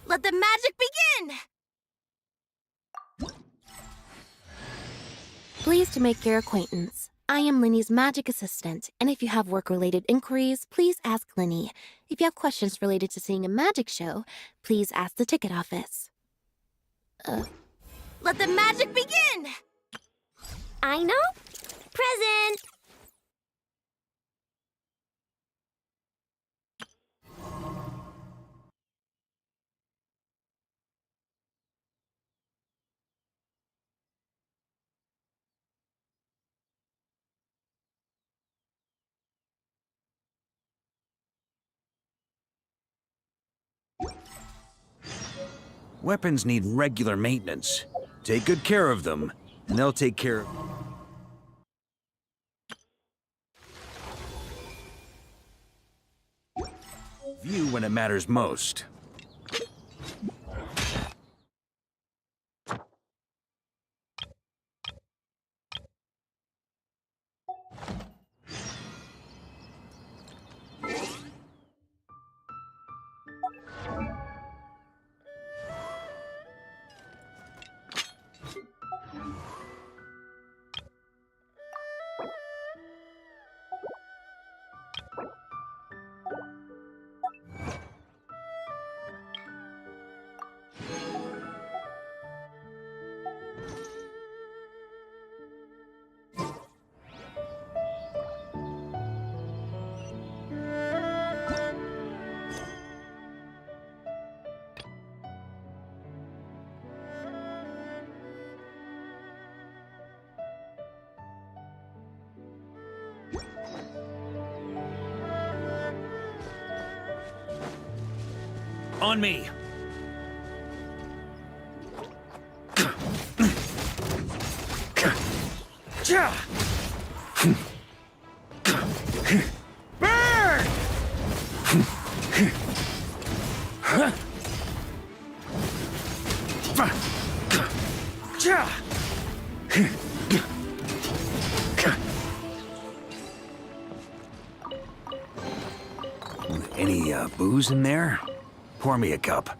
C: Let the magic begin!
T: Pleased to make your acquaintance. I am Linny's magic assistant, and if you have work-related inquiries, please ask Linny. If you have questions related to seeing a magic show, please ask the ticket office.
C: Let the magic begin!
B: I know. Present!
G: Weapons need regular maintenance. Take good care of them, and they'll take care of... you when it matters most. On me! Burn! Any booze in there? Pour me a cup.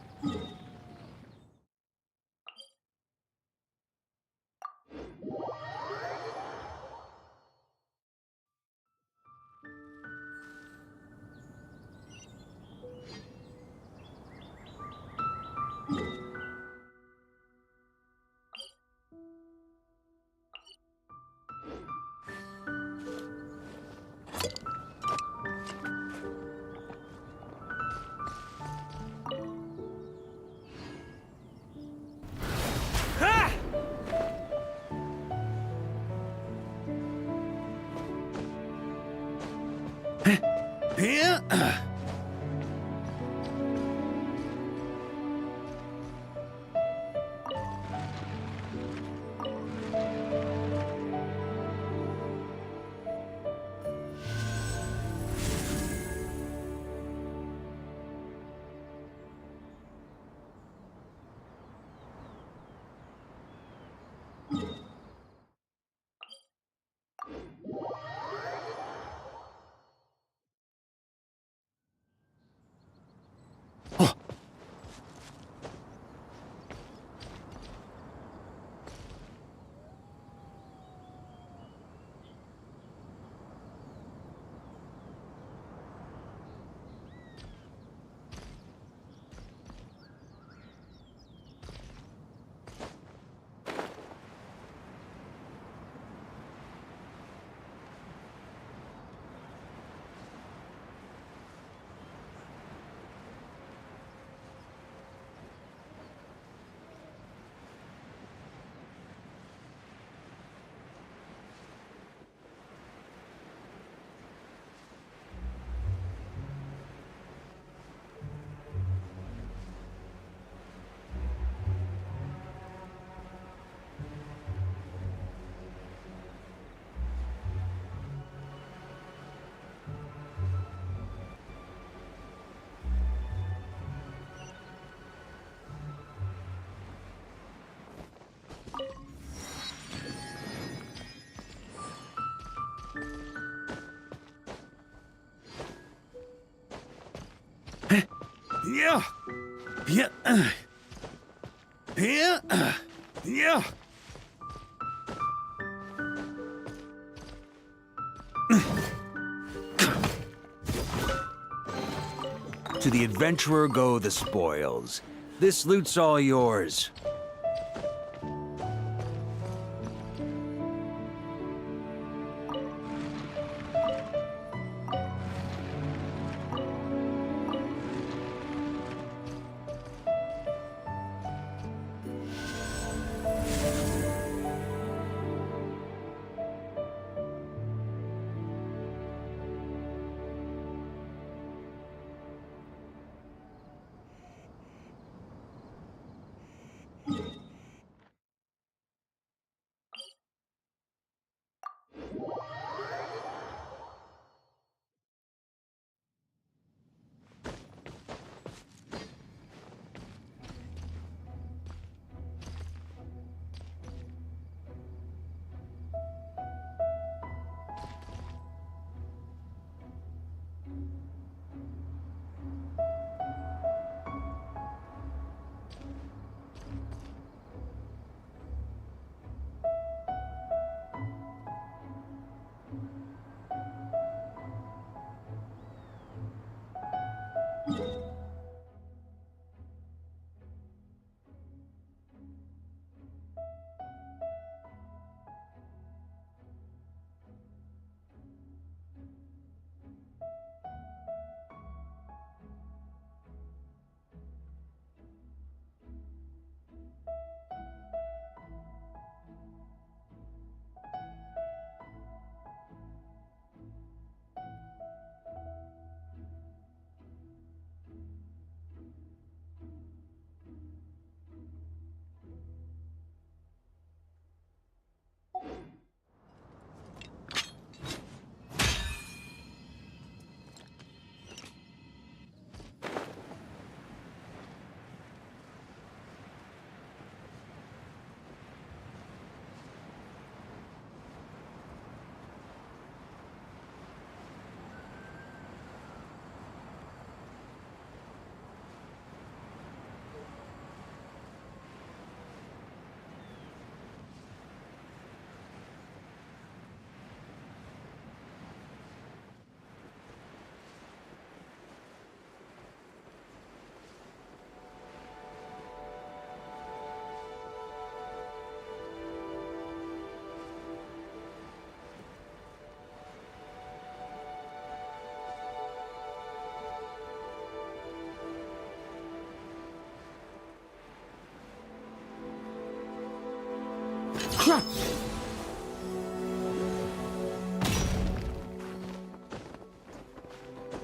G: Yeah. Yeah. Yeah. Yeah. To the adventurer go the spoils. This loot's all yours.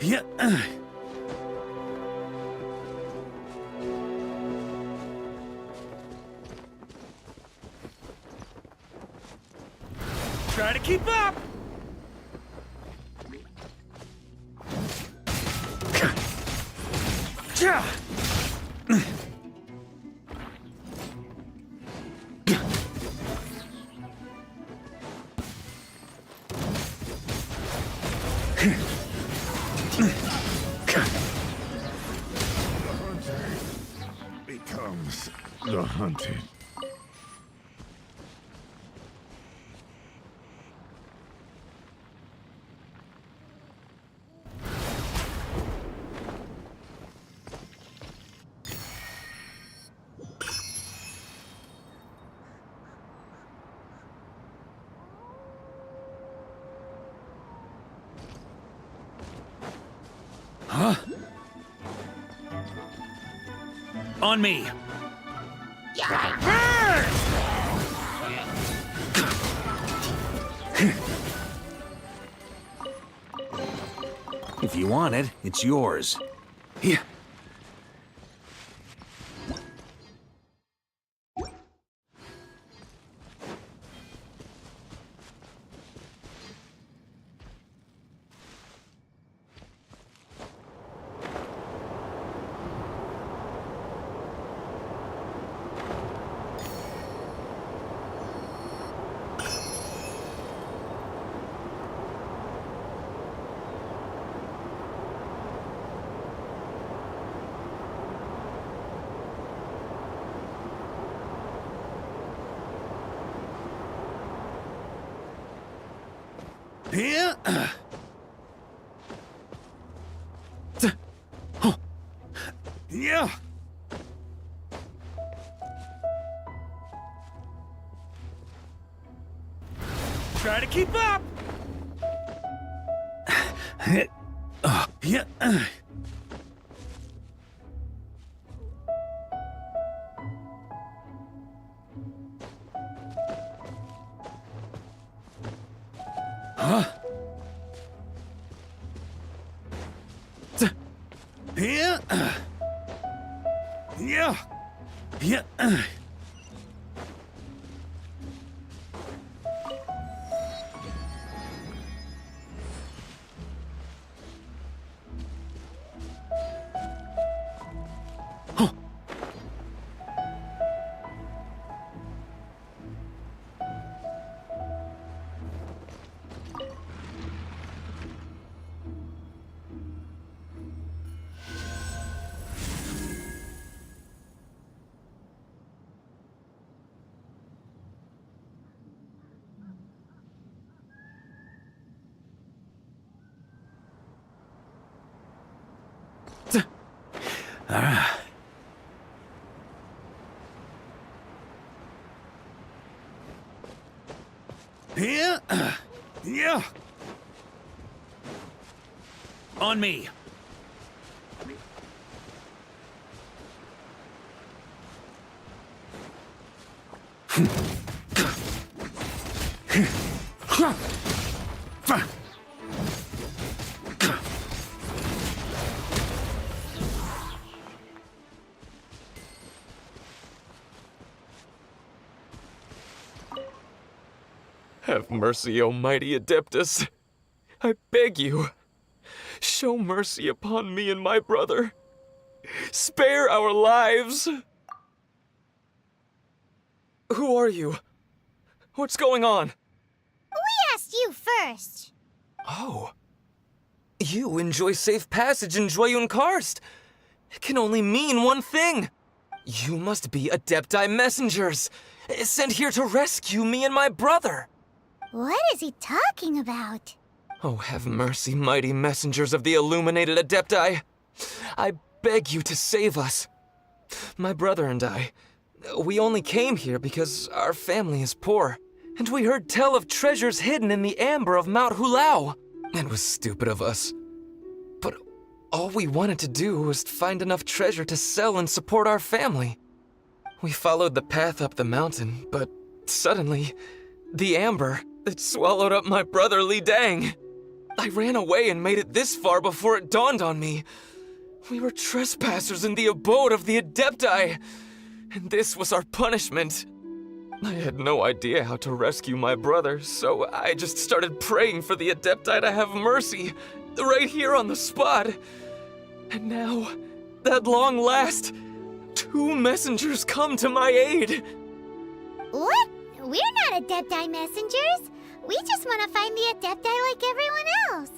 G: Yeah. Try to keep up.
R: Becomes the hunted.
G: Huh? On me. If you want it, it's yours. Yeah. Here. Yeah. Try to keep up. Yeah. Huh? Here. Yeah. Yeah. Here? Yeah. On me.
U: Have mercy, O mighty Adeptus. I beg you, show mercy upon me and my brother. Spare our lives. Who are you? What's going on?
C: We asked you first.
U: Oh. You enjoy safe passage in Jueyun Karst. It can only mean one thing. You must be Adepti messengers, sent here to rescue me and my brother.
C: What is he talking about?
U: Oh, have mercy, mighty messengers of the illuminated Adepti. I beg you to save us. My brother and I, we only came here because our family is poor, and we heard tell of treasures hidden in the amber of Mount Hulao. It was stupid of us. But all we wanted to do was find enough treasure to sell and support our family. We followed the path up the mountain, but suddenly, the amber, it swallowed up my brother Li Dang. I ran away and made it this far before it dawned on me. We were trespassers in the abode of the Adepti, and this was our punishment. I had no idea how to rescue my brother, so I just started praying for the Adepti to have mercy, right here on the spot. And now, at long last, 2 messengers come to my aid.
C: What? We're not Adepti messengers. We just want to find the Adepti like everyone else.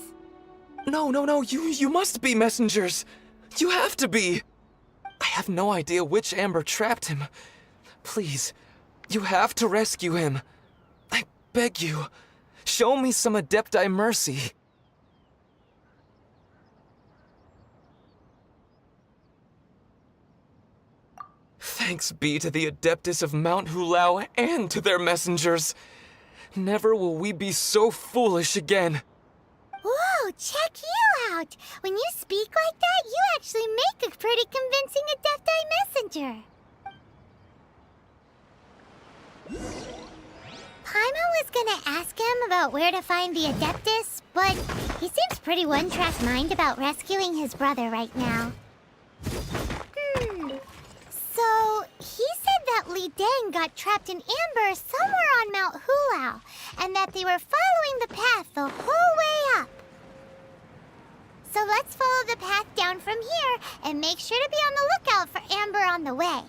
U: No, you must be messengers. You have to be. I have no idea which amber trapped him. Please, you have to rescue him. I beg you, show me some Adepti mercy. Thanks be to the Adeptus of Mount Hulao and to their messengers. Never will we be so foolish again.
C: Whoa, check you out! When you speak like that, you actually make a pretty convincing Adepti messenger. Paimon was gonna ask him about where to find the Adeptus, but he seems pretty one-track mind about rescuing his brother right now. So, he said that Li Dang got trapped in amber somewhere on Mount Hulao, and that they were following the path the whole way up. So let's follow the path down from here, and make sure to be on the lookout for amber on the way.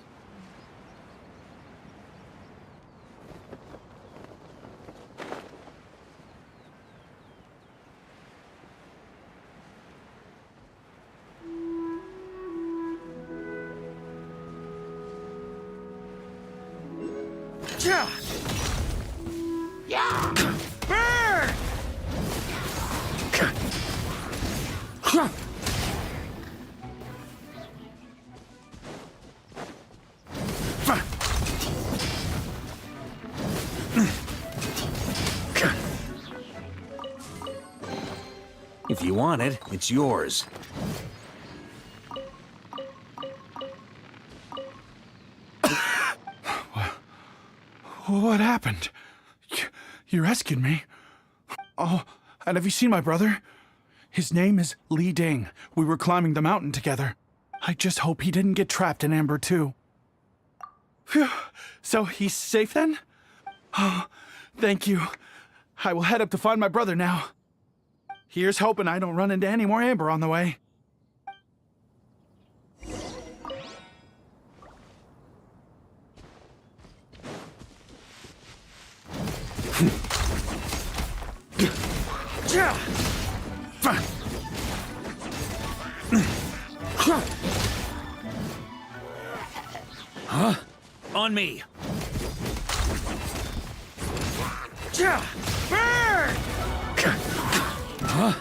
G: Yeah! Burn! If you want it, it's yours.
A: What happened? You rescued me. Oh, and have you seen my brother? His name is Li Ding. We were climbing the mountain together. I just hope he didn't get trapped in Amber too. Phew. So he's safe then? Oh, thank you. I will head up to find my brother now. Here's hoping I don't run into any more Amber on the way.
G: Huh? On me.
A: Burn!
G: Huh?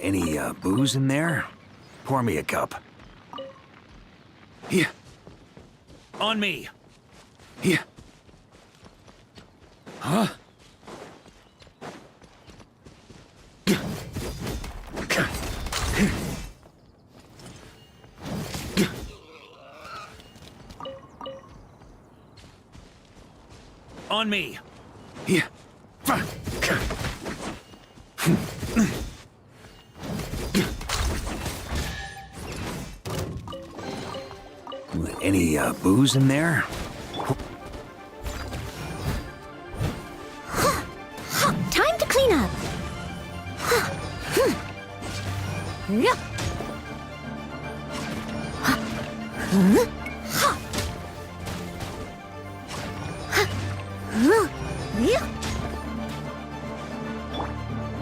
G: Any booze in there? Pour me a cup. Here. On me. Here. Huh? On me. Here. Any booze in there?
C: Time to clean up.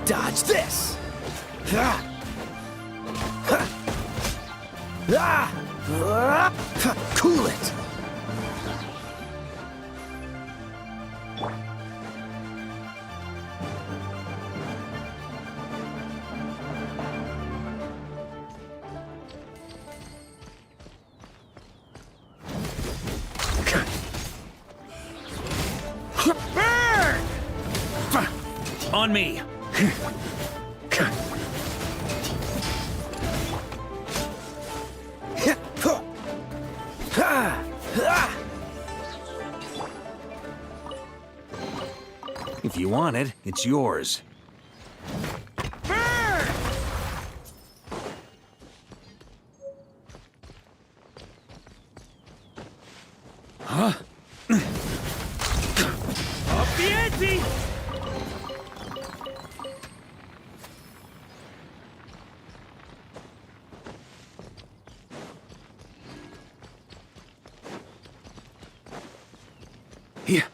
D: Dodge this! Cool it!
G: Burn! On me. If you want it, it's yours.
A: Burn!
G: Huh?
A: Up the ante!
G: Here.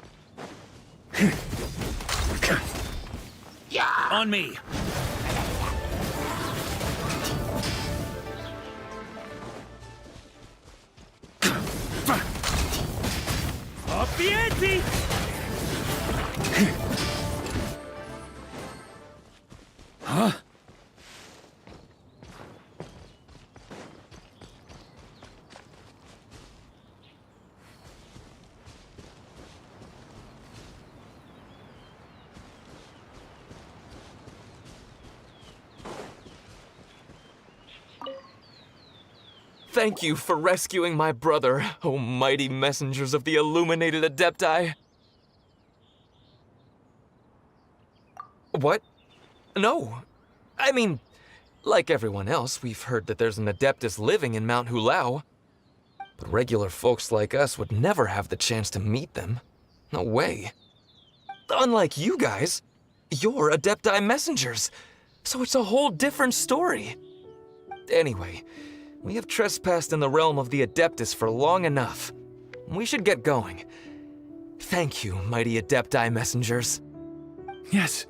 G: On me.
A: Up the ante!
G: Huh?
U: Thank you for rescuing my brother, O mighty messengers of the illuminated Adepti. What? No. I mean, like everyone else, we've heard that there's an Adeptus living in Mount Hulao. But regular folks like us would never have the chance to meet them. No way. Unlike you guys, you're Adepti messengers, so it's a whole different story. Anyway, we have trespassed in the realm of the Adeptus for long enough. We should get going. Thank you, mighty Adepti messengers.
A: Yes,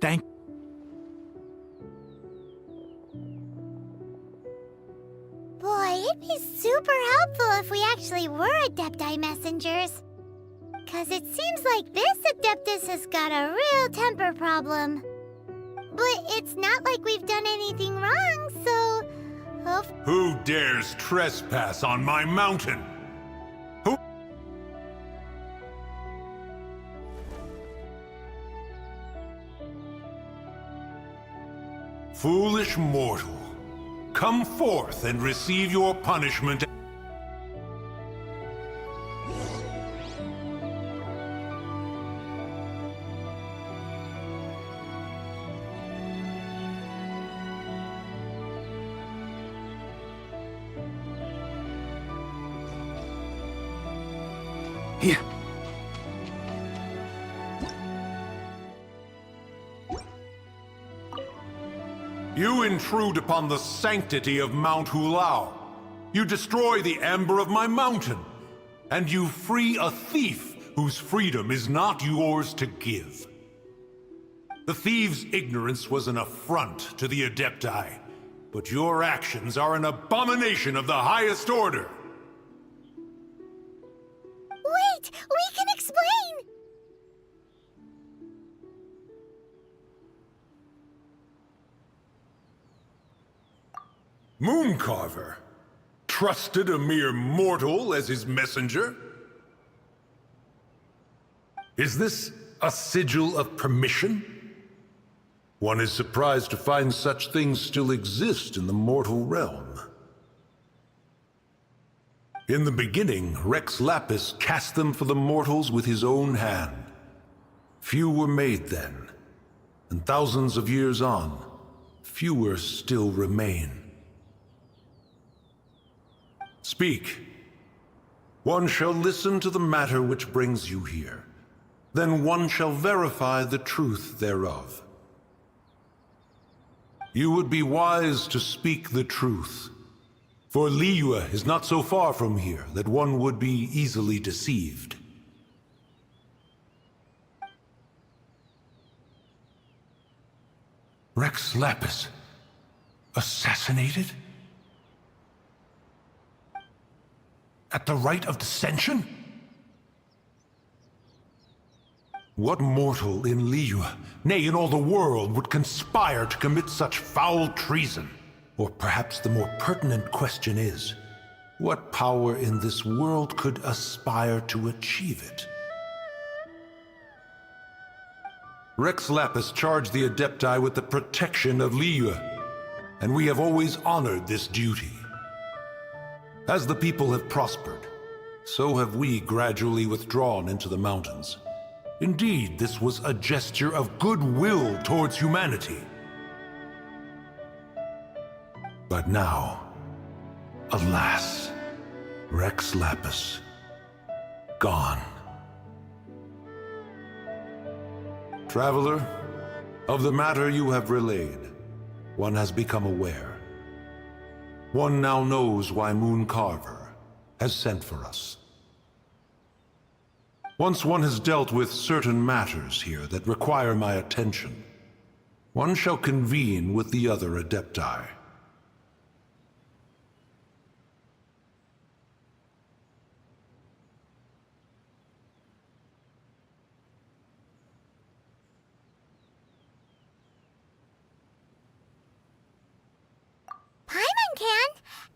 A: thank.
C: Boy, it'd be super helpful if we actually were Adepti messengers. 'Cause it seems like this Adeptus has got a real temper problem. But it's not like we've done anything wrong, so...
H: Who dares trespass on my mountain? Who? Foolish mortal, come forth and receive your punishment.
A: Here.
H: You intrude upon the sanctity of Mount Hulao. You destroy the amber of my mountain. And you free a thief whose freedom is not yours to give. The thief's ignorance was an affront to the Adepti, but your actions are an abomination of the highest order.
C: Wait! We can explain!
H: Mooncarver trusted a mere mortal as his messenger? Is this a sigil of permission? One is surprised to find such things still exist in the mortal realm. In the beginning, Rex Lapis cast them for the mortals with his own hand. Few were made then, and thousands of years on, fewer still remain. Speak. One shall listen to the matter which brings you here. Then one shall verify the truth thereof. You would be wise to speak the truth. For Liyue is not so far from here that one would be easily deceived. Rex Lapis, assassinated? At the rite of dissension? What mortal in Liyue, nay, in all the world, would conspire to commit such foul treason? Or perhaps the more pertinent question is, what power in this world could aspire to achieve it? Rex Lapis charged the Adepti with the protection of Liyue, and we have always honored this duty. As the people have prospered, so have we gradually withdrawn into the mountains. Indeed, this was a gesture of goodwill towards humanity. But now, alas, Rex Lapis, gone. Traveler, of the matter you have relayed, one has become aware. One now knows why Mooncarver has sent for us. Once one has dealt with certain matters here that require my attention, one shall convene with the other Adepti.
C: Paimon can!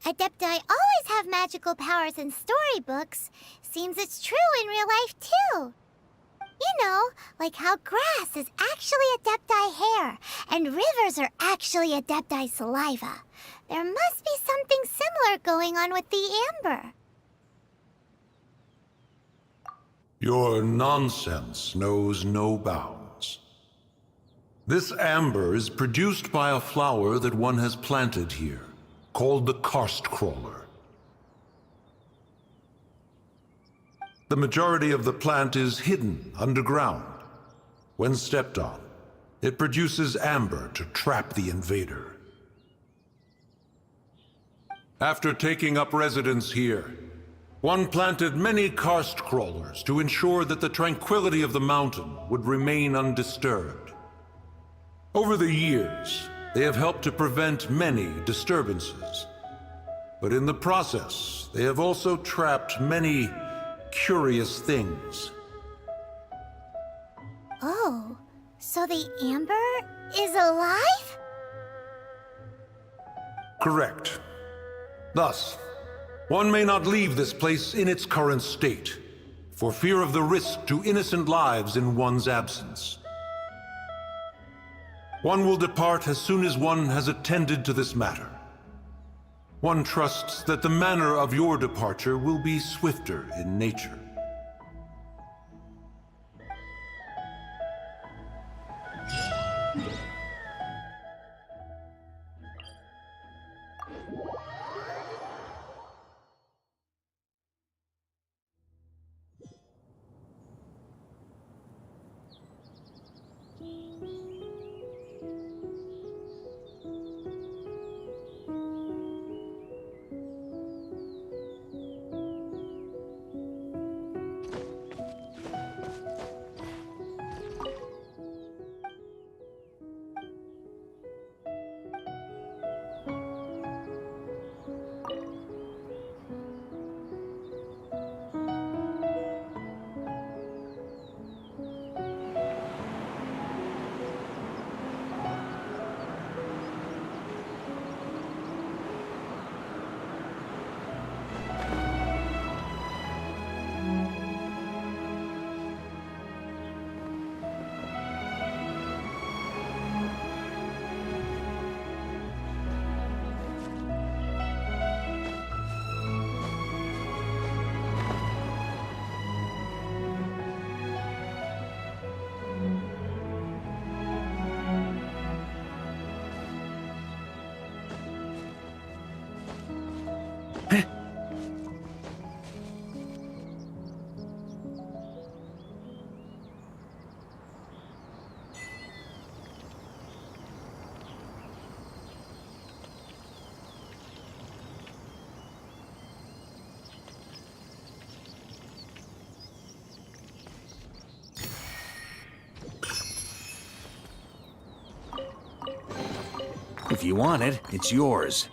C: Adepti always have magical powers in storybooks. Seems it's true in real life, too. You know, like how grass is actually Adepti hair, and rivers are actually Adepti saliva. There must be something similar going on with the amber.
H: Your nonsense knows no bounds. This amber is produced by a flower that one has planted here, called the karst crawler. The majority of the plant is hidden underground. When stepped on, it produces amber to trap the invader. After taking up residence here, one planted many karst crawlers to ensure that the tranquility of the mountain would remain undisturbed. Over the years, they have helped to prevent many disturbances. But in the process, they have also trapped many curious things.
C: Oh, so the amber is alive?
H: Correct. Thus, one may not leave this place in its current state, for fear of the risk to innocent lives in one's absence. One will depart as soon as one has attended to this matter. One trusts that the manner of your departure will be swifter in nature.
G: If you want it, it's yours.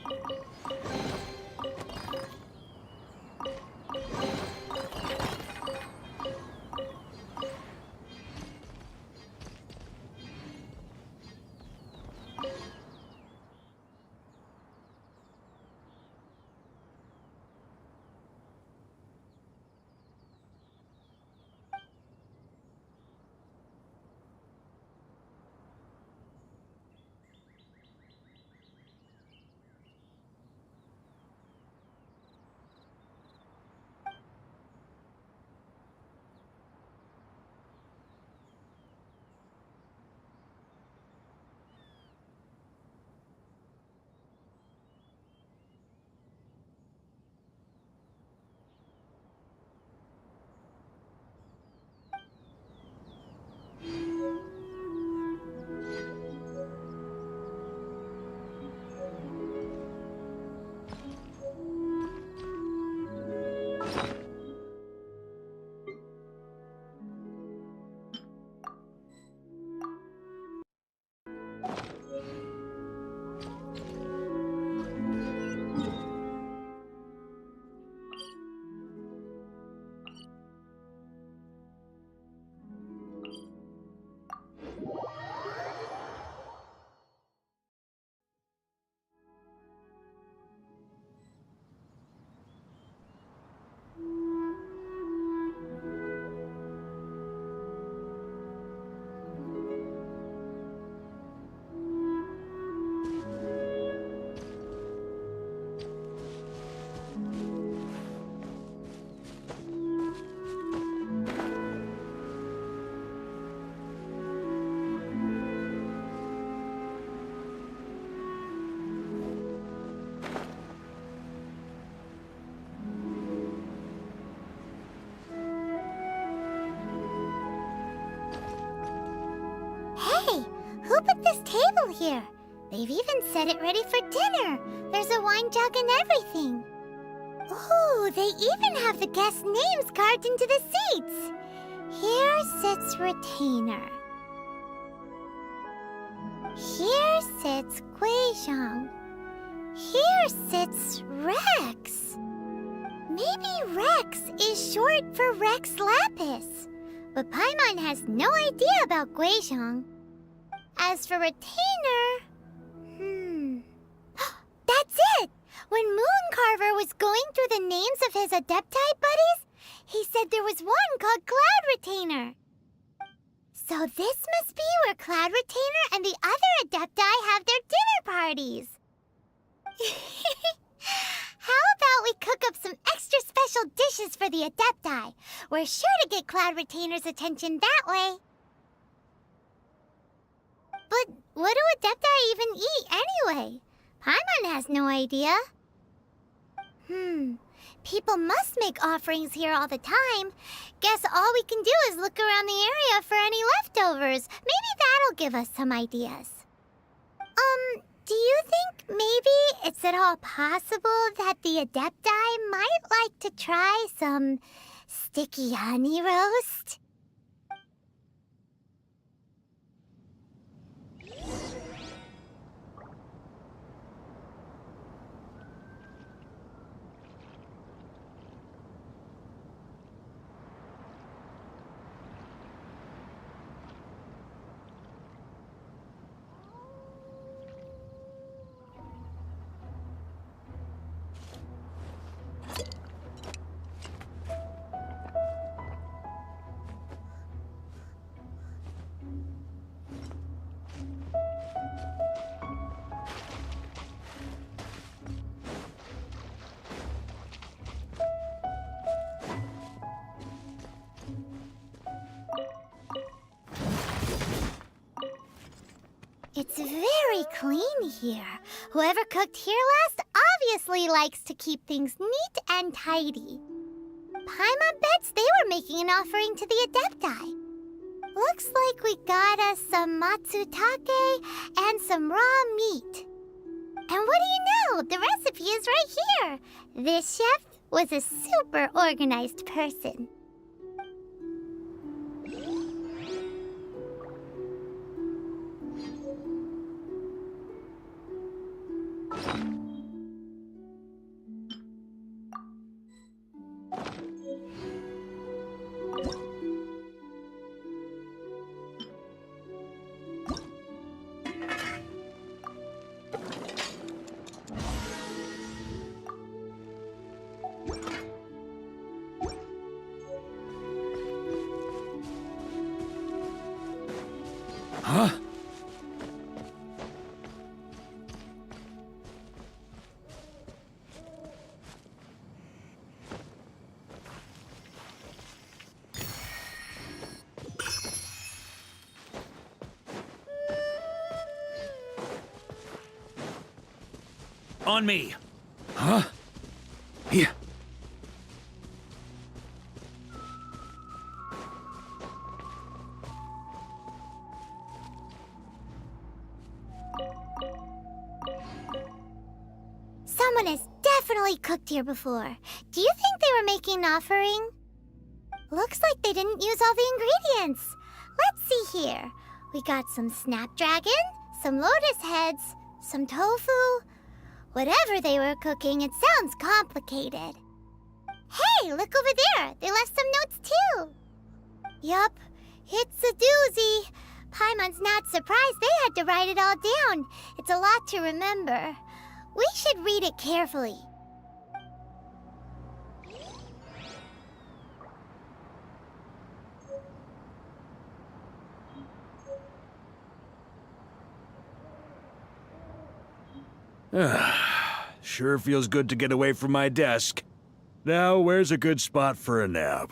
C: Who put this table here? They've even set it ready for dinner. There's a wine jug and everything. Ooh, they even have the guests' names carved into the seats. Here sits Retainer. Here sits Guizhong. Here sits Rex. Maybe Rex is short for Rex Lapis. But Paimon has no idea about Guizhong. As for retainer... That's it! When Mooncarver was going through the names of his Adepti buddies, he said there was one called Cloud Retainer. So this must be where Cloud Retainer and the other Adepti have their dinner parties. How about we cook up some extra special dishes for the Adepti? We're sure to get Cloud Retainer's attention that way. But what do Adepti even eat anyway? Paimon has no idea. People must make offerings here all the time. Guess all we can do is look around the area for any leftovers. Maybe that'll give us some ideas. Do you think maybe it's at all possible that the Adepti might like to try some sticky honey roast? It's very clean here. Whoever cooked here last obviously likes to keep things neat and tidy. Paimon bets they were making an offering to the Adepti. Looks like we got us some matsutake and some raw meat. And what do you know? The recipe is right here. This chef was a super organized person.
G: Huh? On me. Huh? Yeah.
C: Someone has definitely cooked here before. Do you think they were making an offering? Looks like they didn't use all the ingredients. Let's see here. We got some snapdragon, some lotus heads, some tofu. Whatever they were cooking, it sounds complicated. Hey, look over there. They left some notes too. Yup, it's a doozy. Paimon's not surprised they had to write it all down. It's a lot to remember. We should read it carefully.
G: Sure feels good to get away from my desk. Now, where's a good spot for a nap?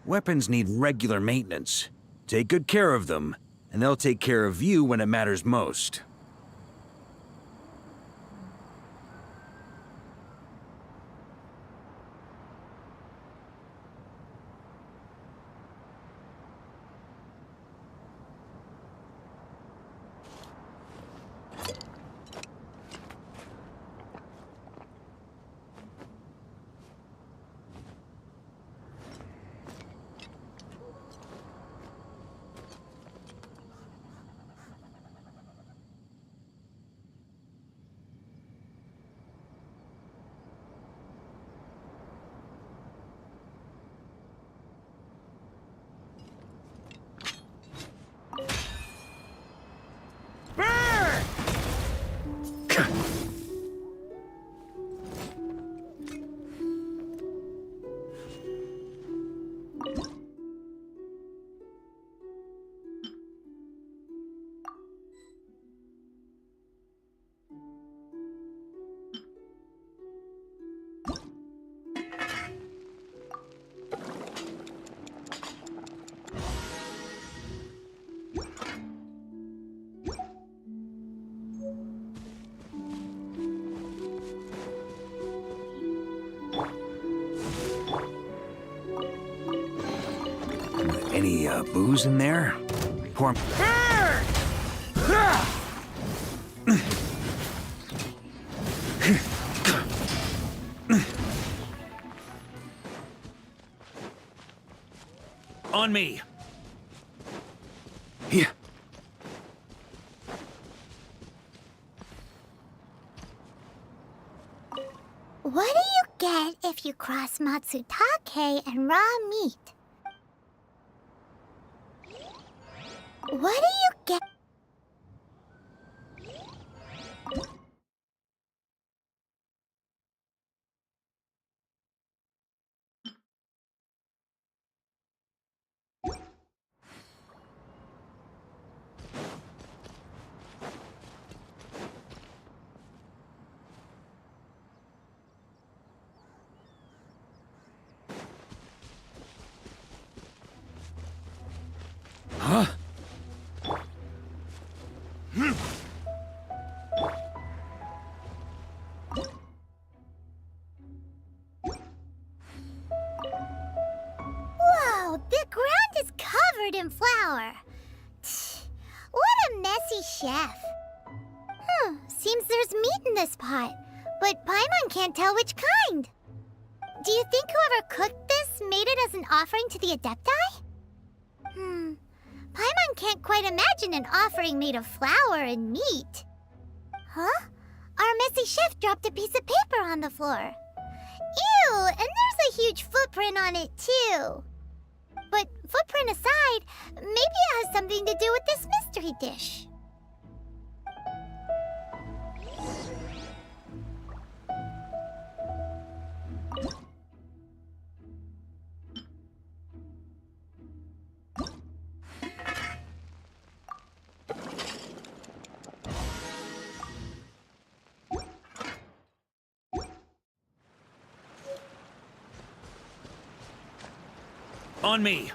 G: Weapons need regular maintenance. Take good care of them, and they'll take care of you when it matters most. Any booze in there? Pour. On me. Yeah.
C: What do you get if you cross Matsutake and raw meat? What do you get?
G: Huh?
C: Whoa, the ground is covered in flour. What a messy chef. Seems there's meat in this pot, but Paimon can't tell which kind. Do you think whoever cooked this made it as an offering to the Adepti? Paimon can't quite imagine an offering made of flour and meat. Huh? Our messy chef dropped a piece of paper on the floor. Ew, and there's a huge footprint on it too. But footprint aside, maybe it has something to do with this mystery dish.
G: On me.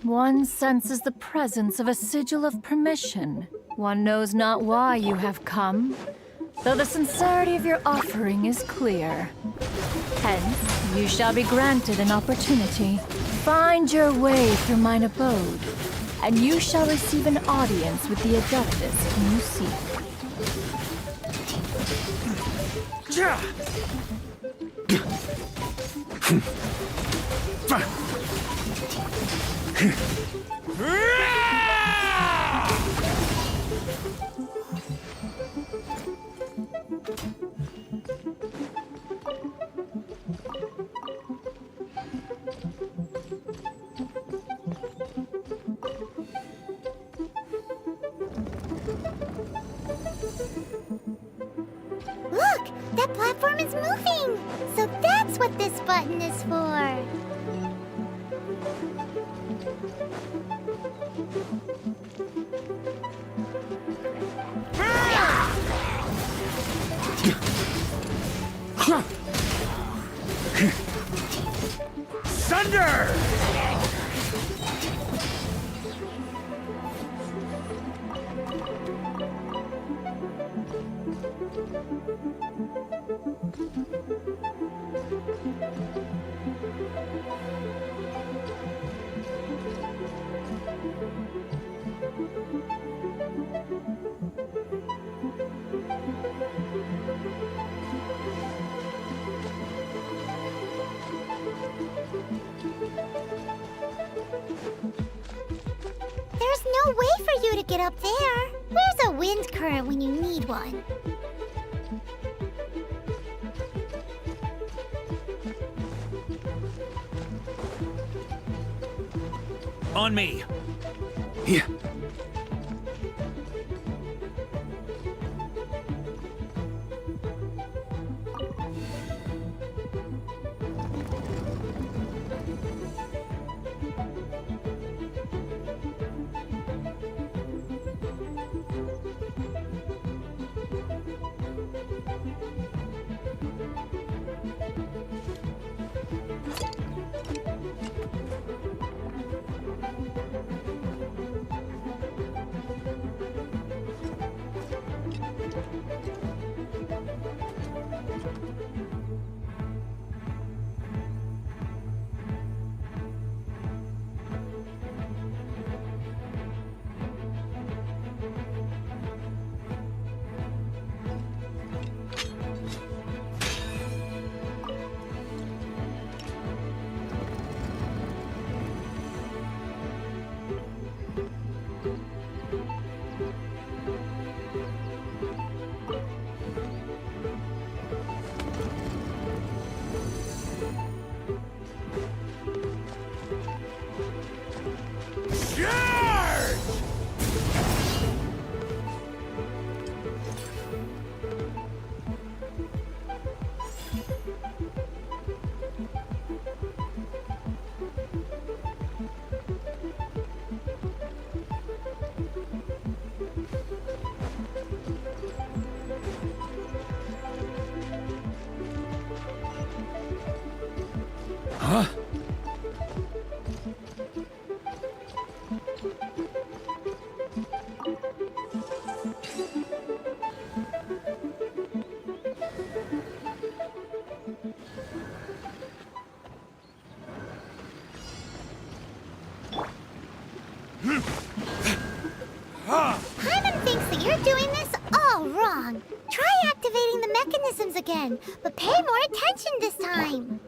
K: One senses the presence of a sigil of permission. One knows not why you have come, though the sincerity of your offering is clear. Hence, you shall be granted an opportunity. Find your way through mine abode, and you shall receive an audience with the Adeptus whom you seek.
C: Look! That platform is moving! So that's what this button is for!
A: Thunder!
C: There's no way for you to get up there. Where's a wind current when you need one?
G: On me. Yeah. Huh?
C: Paimon thinks that you're doing this all wrong. Try activating the mechanisms again, but pay more attention this time.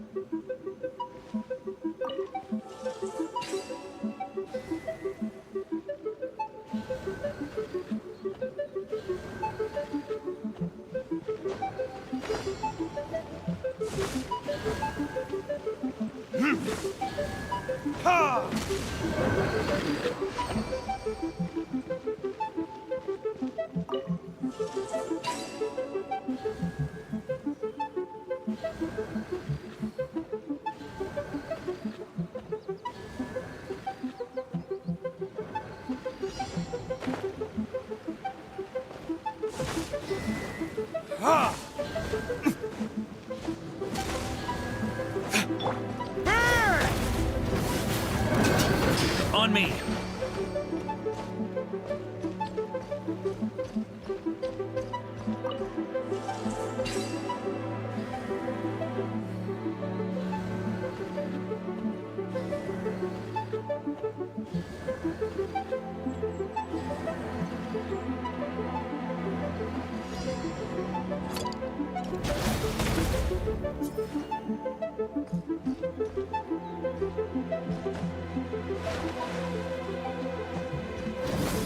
G: On me!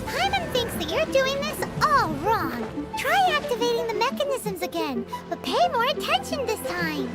C: Paimon thinks that you're doing this all wrong. Try activating the mechanisms again, but pay more attention this time.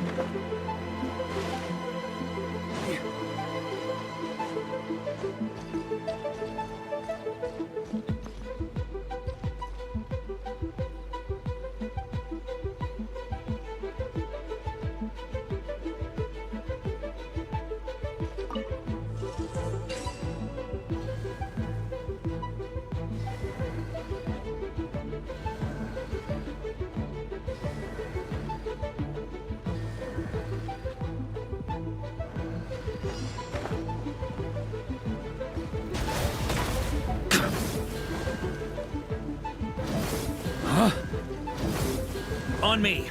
G: On me!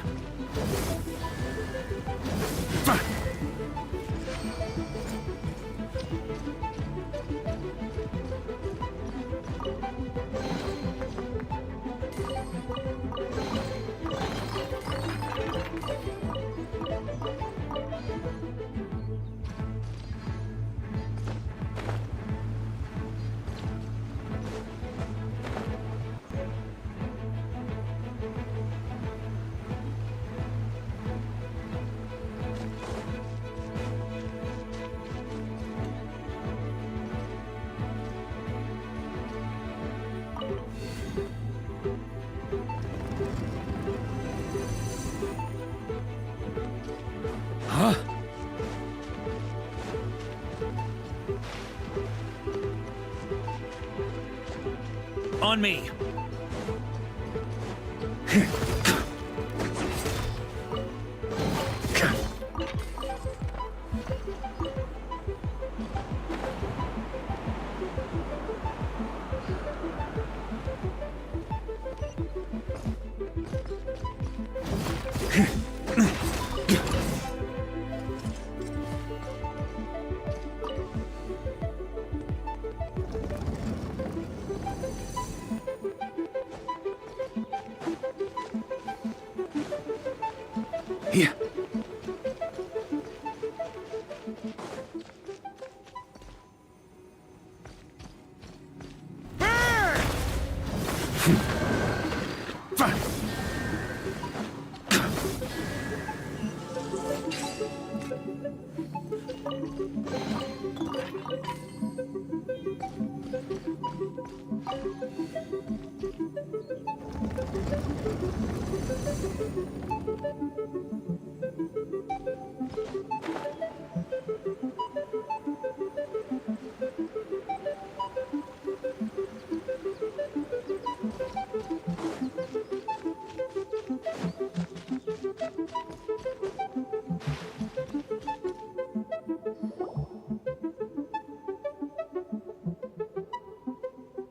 G: Huh? On me! Here.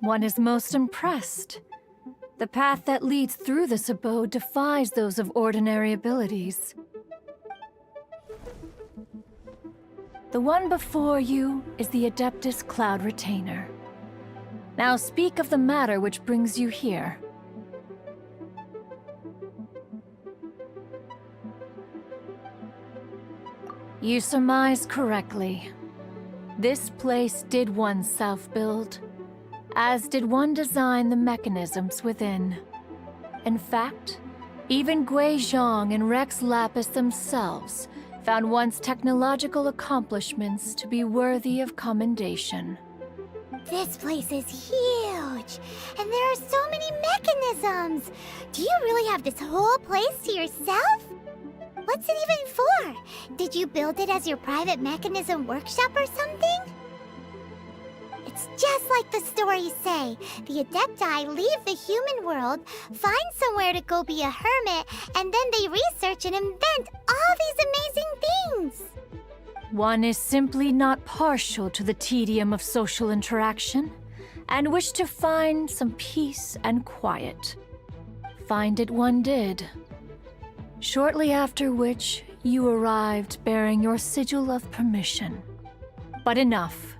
I: One is most impressed. The path that leads through this abode defies those of ordinary abilities. The one before you is the Adeptus Cloud Retainer. Now speak of the matter which brings you here. You surmise correctly. This place did once self-build, as did one design the mechanisms within. In fact, even Gui Zhang and Rex Lapis themselves found one's technological accomplishments to be worthy of commendation.
C: This place is huge, and there are so many mechanisms. Do you really have this whole place to yourself? What's it even for? Did you build it as your private mechanism workshop or something? It's just like the stories say. The Adepti leave the human world, find somewhere to go be a hermit, and then they research and invent all these amazing things.
I: One is simply not partial to the tedium of social interaction, and wished to find some peace and quiet. Find it one did. Shortly after which, you arrived bearing your sigil of permission. But enough.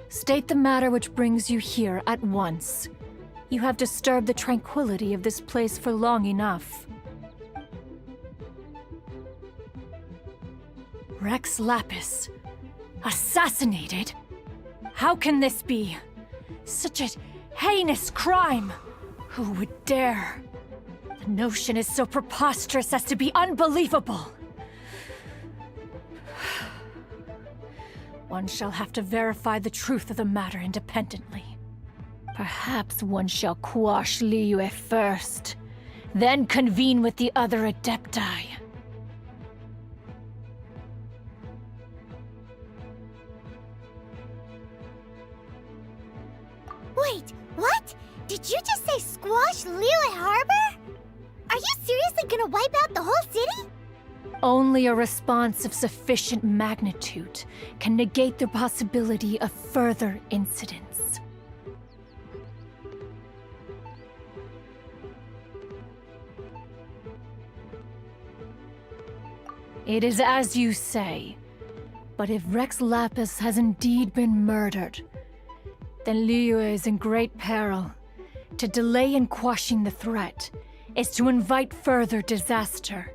I: State the matter which brings you here at once. You have disturbed the tranquility of this place for long enough. Rex Lapis. Assassinated? How can this be? Such a heinous crime! Who would dare? The notion is so preposterous as to be unbelievable. One shall have to verify the truth of the matter independently. Perhaps one shall quash Liyue first, then convene with the other Adepti.
C: Wait, what? Did you just say squash Liyue Harbor? Are you seriously gonna wipe out the whole city?
I: Only a response of sufficient magnitude can negate the possibility of further incidents. It is as you say, but if Rex Lapis has indeed been murdered, then Liyue is in great peril. To delay in quashing the threat is to invite further disaster.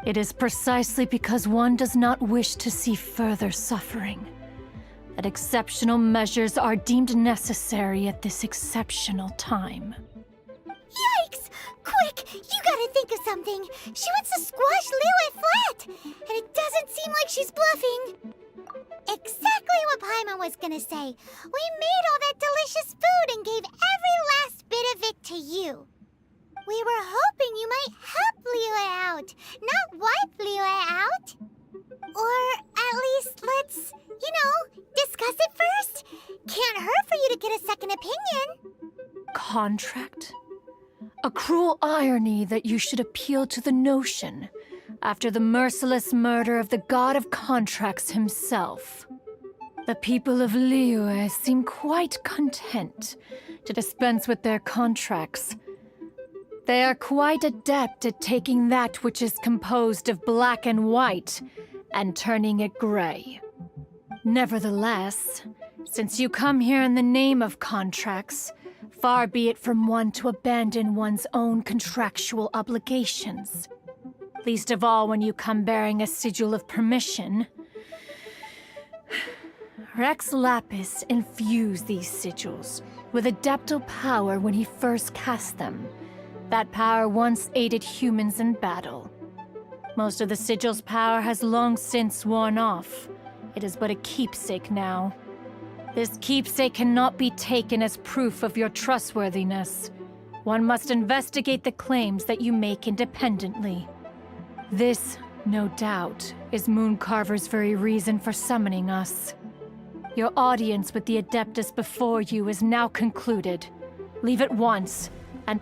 I: It is precisely because one does not wish to see further suffering that exceptional measures are deemed necessary at this exceptional time.
C: Yikes! Quick, you gotta think of something. She wants to squash Liyue flat, and it doesn't seem like she's bluffing. Exactly what Paimon was gonna say. We made all that delicious food and gave every last bit of it to you. We were hoping you might help Liyue out, not wipe Liyue out. Or at least let's, discuss it first. Can't hurt for you to get a second opinion.
I: Contract? A cruel irony that you should appeal to the notion after the merciless murder of the god of contracts himself. The people of Liyue seem quite content to dispense with their contracts. They are quite adept at taking that which is composed of black and white and turning it gray. Nevertheless, since you come here in the name of contracts, far be it from one to abandon one's own contractual obligations. Least of all when you come bearing a sigil of permission. Rex Lapis infused these sigils with adeptal power when he first cast them. That power once aided humans in battle. Most of the sigil's power has long since worn off. It is but a keepsake now. This keepsake cannot be taken as proof of your trustworthiness. One must investigate the claims that you make independently. This, no doubt, is Mooncarver's very reason for summoning us. Your audience with the Adeptus before you is now concluded. Leave at once, and...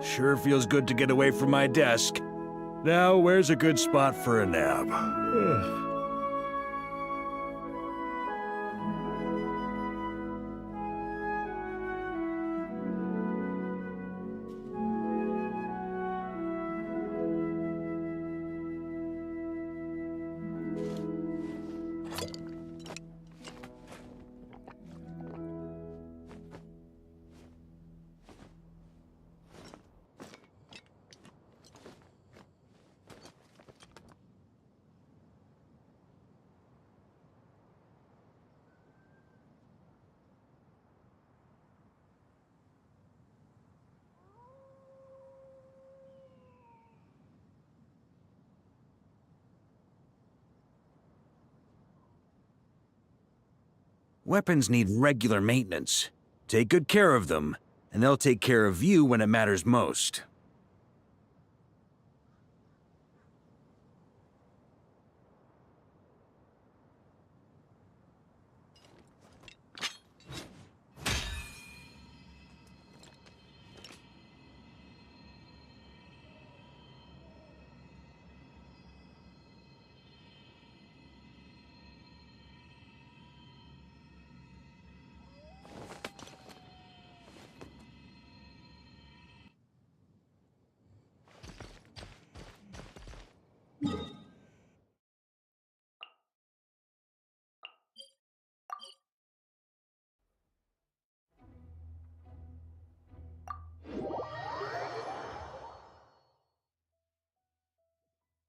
G: Sure feels good to get away from my desk. Now, where's a good spot for a nap? Ugh. Weapons need regular maintenance. Take good care of them, and they'll take care of you when it matters most.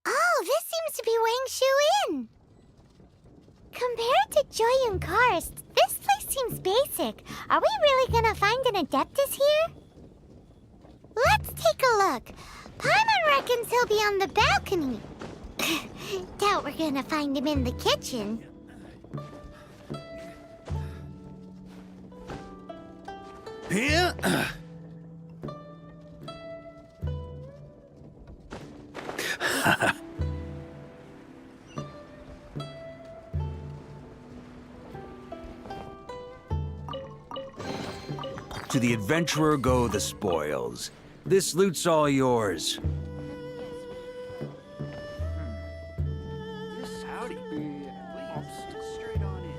C: Oh, this seems to be Wang Shu Inn. Compared to Joyun Karst, this place seems basic. Are we really gonna find an Adeptus here? Let's take a look. Paimon reckons he'll be on the balcony. Doubt we're gonna find him in the kitchen.
G: Here? To the adventurer go the spoils. This loot's all yours.
A: This howdy. Straight on in.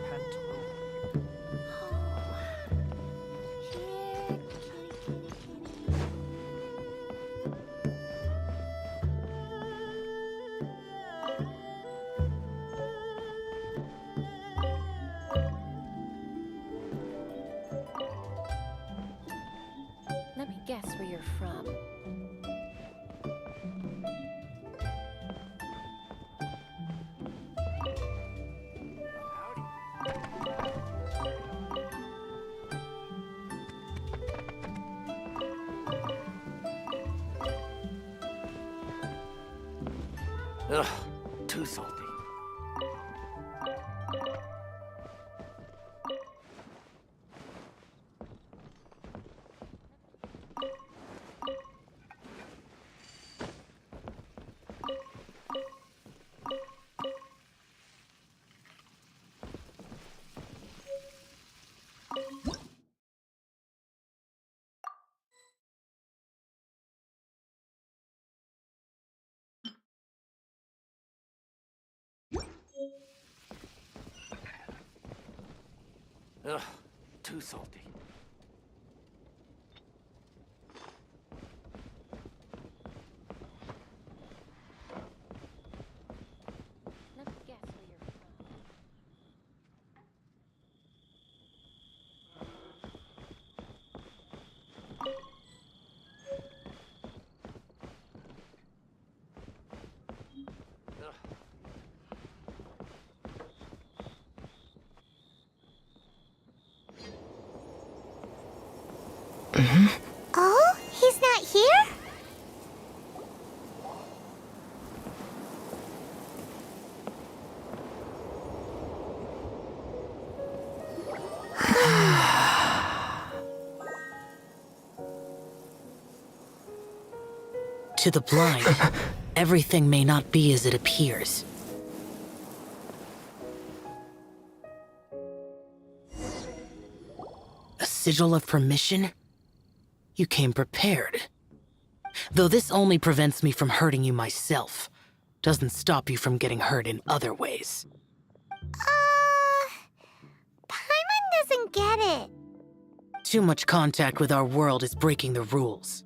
I: Let me guess where you're from.
S: Ugh, too salty. Ugh, too salty.
I: Let me guess where you're from.
C: Oh, he's not here?
M: To the blind, everything may not be as it appears. A sigil of permission? You came prepared. Though this only prevents me from hurting you myself. Doesn't stop you from getting hurt in other ways.
C: Paimon doesn't get it.
M: Too much contact with our world is breaking the rules.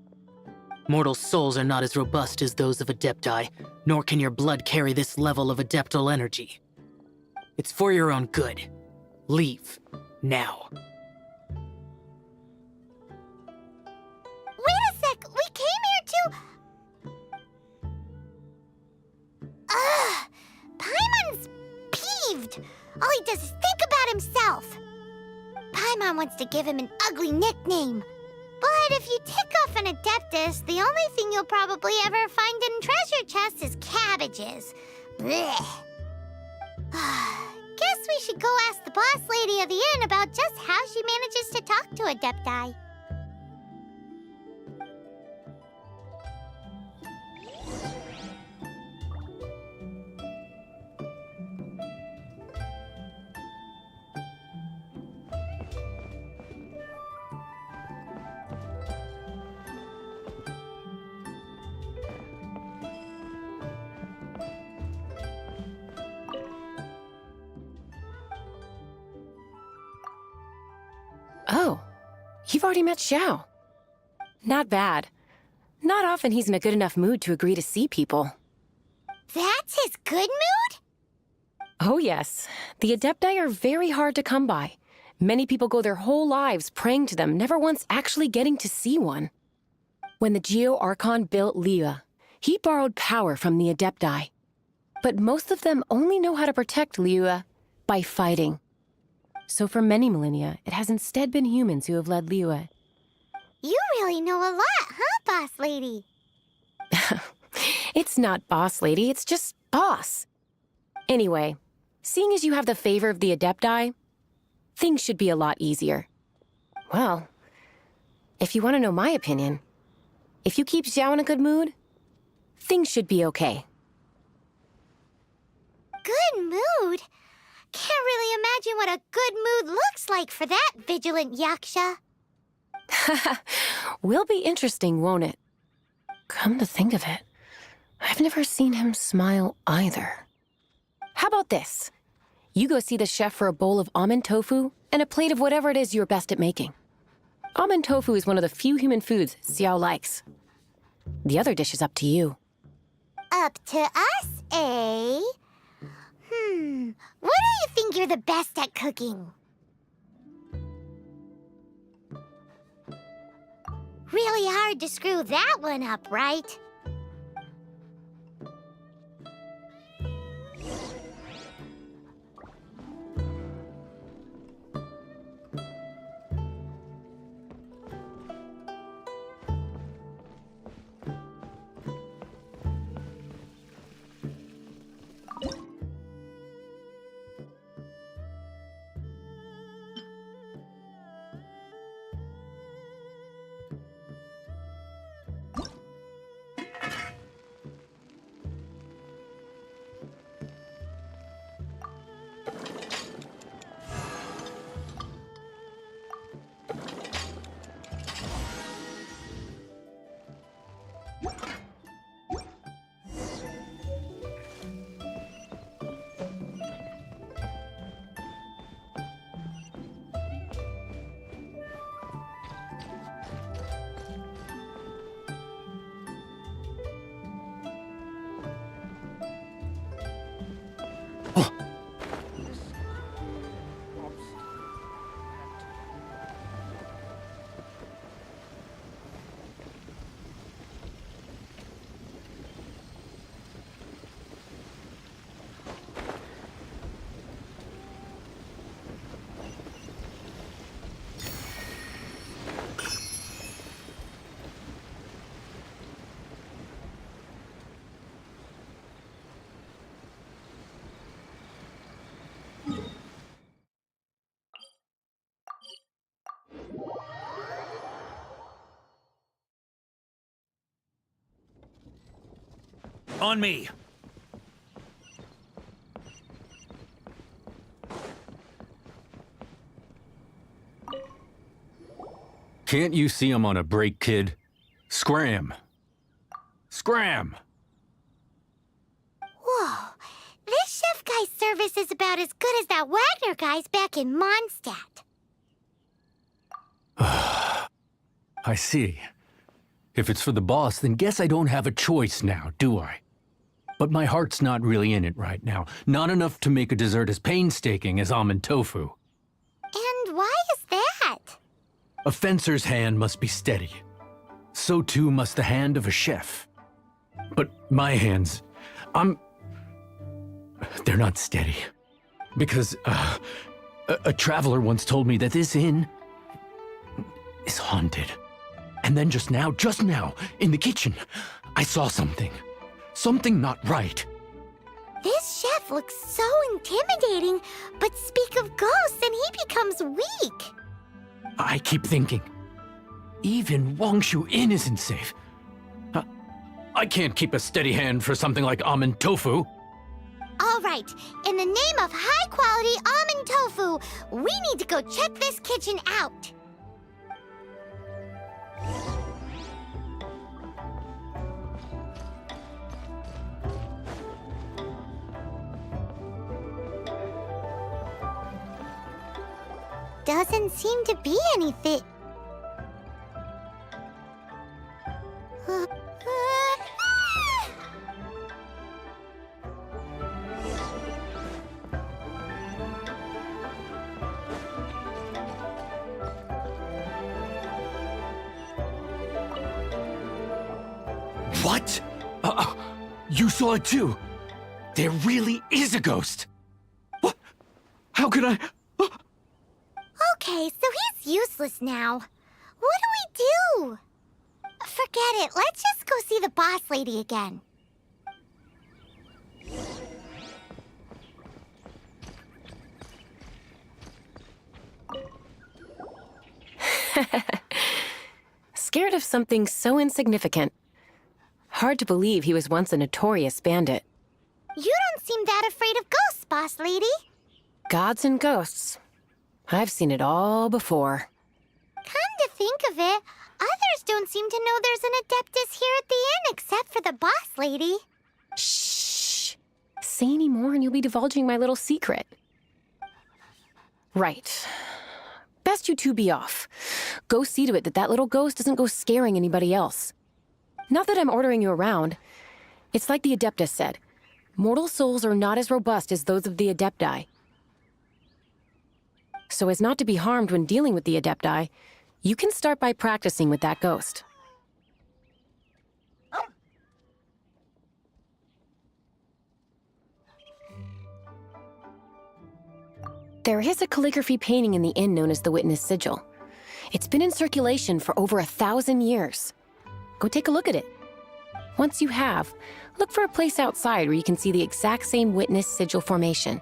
M: Mortal souls are not as robust as those of Adepti, nor can your blood carry this level of adeptal energy. It's for your own good. Leave. Now.
C: Wait a sec, we came here to... Paimon's peeved. All he does is think about himself. Paimon wants to give him an ugly nickname. But if you tick off an Adeptus, the only thing you'll probably ever find in treasure chests is cabbages. Blech. Guess we should go ask the boss lady of the inn about just how she manages to talk to Adepti.
E: Oh, you've already met Xiao. Not bad. Not often he's in a good enough mood to agree to see people.
C: That's his good mood?
E: Oh yes, the Adepti are very hard to come by. Many people go their whole lives praying to them, never once actually getting to see one. When the Archon built Liyue, he borrowed power from the Adepti. But most of them only know how to protect Liyue by fighting. So for many millennia, it has instead been humans who have led Liyue.
C: You really know a lot, huh, boss lady?
E: It's not boss lady, it's just boss. Anyway, seeing as you have the favor of the Adepti, things should be a lot easier. Well, if you want to know my opinion, if you keep Xiao in a good mood, things should be okay.
C: Good mood? Can't really imagine what a good mood looks like for that vigilant yaksha.
E: Will be interesting, won't it? Come to think of it, I've never seen him smile either. How about this? You go see the chef for a bowl of almond tofu and a plate of whatever it is you're best at making. Almond tofu is one of the few human foods Xiao likes. The other dish is up to you.
C: Up to us, eh? What do you think you're the best at cooking? Really hard to screw that one up, right?
G: On me!
S: Can't you see I'm on a break, kid? Scram!
P: Scram!
C: Whoa, this chef guy's service is about as good as that Wagner guy's back in Mondstadt.
P: I see. If it's for the boss, then guess I don't have a choice now, do I? But my heart's not really in it right now. Not enough to make a dessert as painstaking as almond tofu.
C: And why is that?
P: A fencer's hand must be steady. So too must the hand of a chef. But my hands, they're not steady. Because, a traveler once told me that this inn is haunted. And then just now, in the kitchen, I saw something. Something not right.
C: This chef looks so intimidating, but speak of ghosts and he becomes weak.
P: I keep thinking, even Wangshu Inn isn't safe. I can't keep a steady hand for something like almond tofu.
C: All right, in the name of high-quality almond tofu, we need to go check this kitchen out. Doesn't seem to be anything.
P: What? You saw it too? There really is a ghost! What? How could I?
C: Okay, so he's useless now. What do we do? Forget it. Let's just go see the boss lady again.
E: Scared of something so insignificant. Hard to believe he was once a notorious bandit.
C: You don't seem that afraid of ghosts, boss lady.
E: Gods and ghosts. I've seen it all before.
C: Come to think of it, others don't seem to know there's an Adeptus here at the inn except for the boss lady.
E: Shh. Say any more and you'll be divulging my little secret. Right. Best you two be off. Go see to it that that little ghost doesn't go scaring anybody else. Not that I'm ordering you around. It's like the Adeptus said. Mortal souls are not as robust as those of the Adepti. So as not to be harmed when dealing with the Adepti, you can start by practicing with that ghost. There is a calligraphy painting in the inn known as the Witness Sigil. It's been in circulation for over 1,000 years. Go take a look at it. Once you have, look for a place outside where you can see the exact same Witness Sigil formation.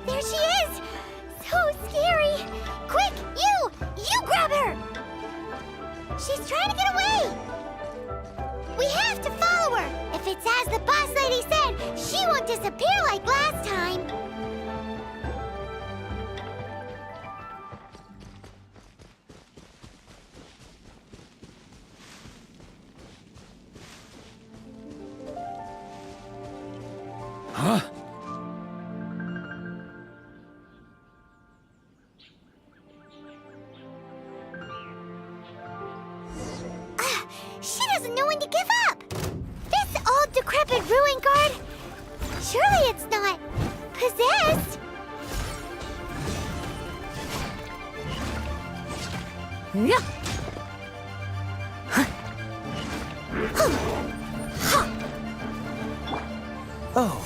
C: There she is! So scary! Quick, you grab her! She's trying to get away! We have to follow her! If it's as the boss lady said, she won't disappear like last time!
P: Huh?
C: She doesn't know when to give up! This old decrepit ruin guard... Surely it's not... possessed?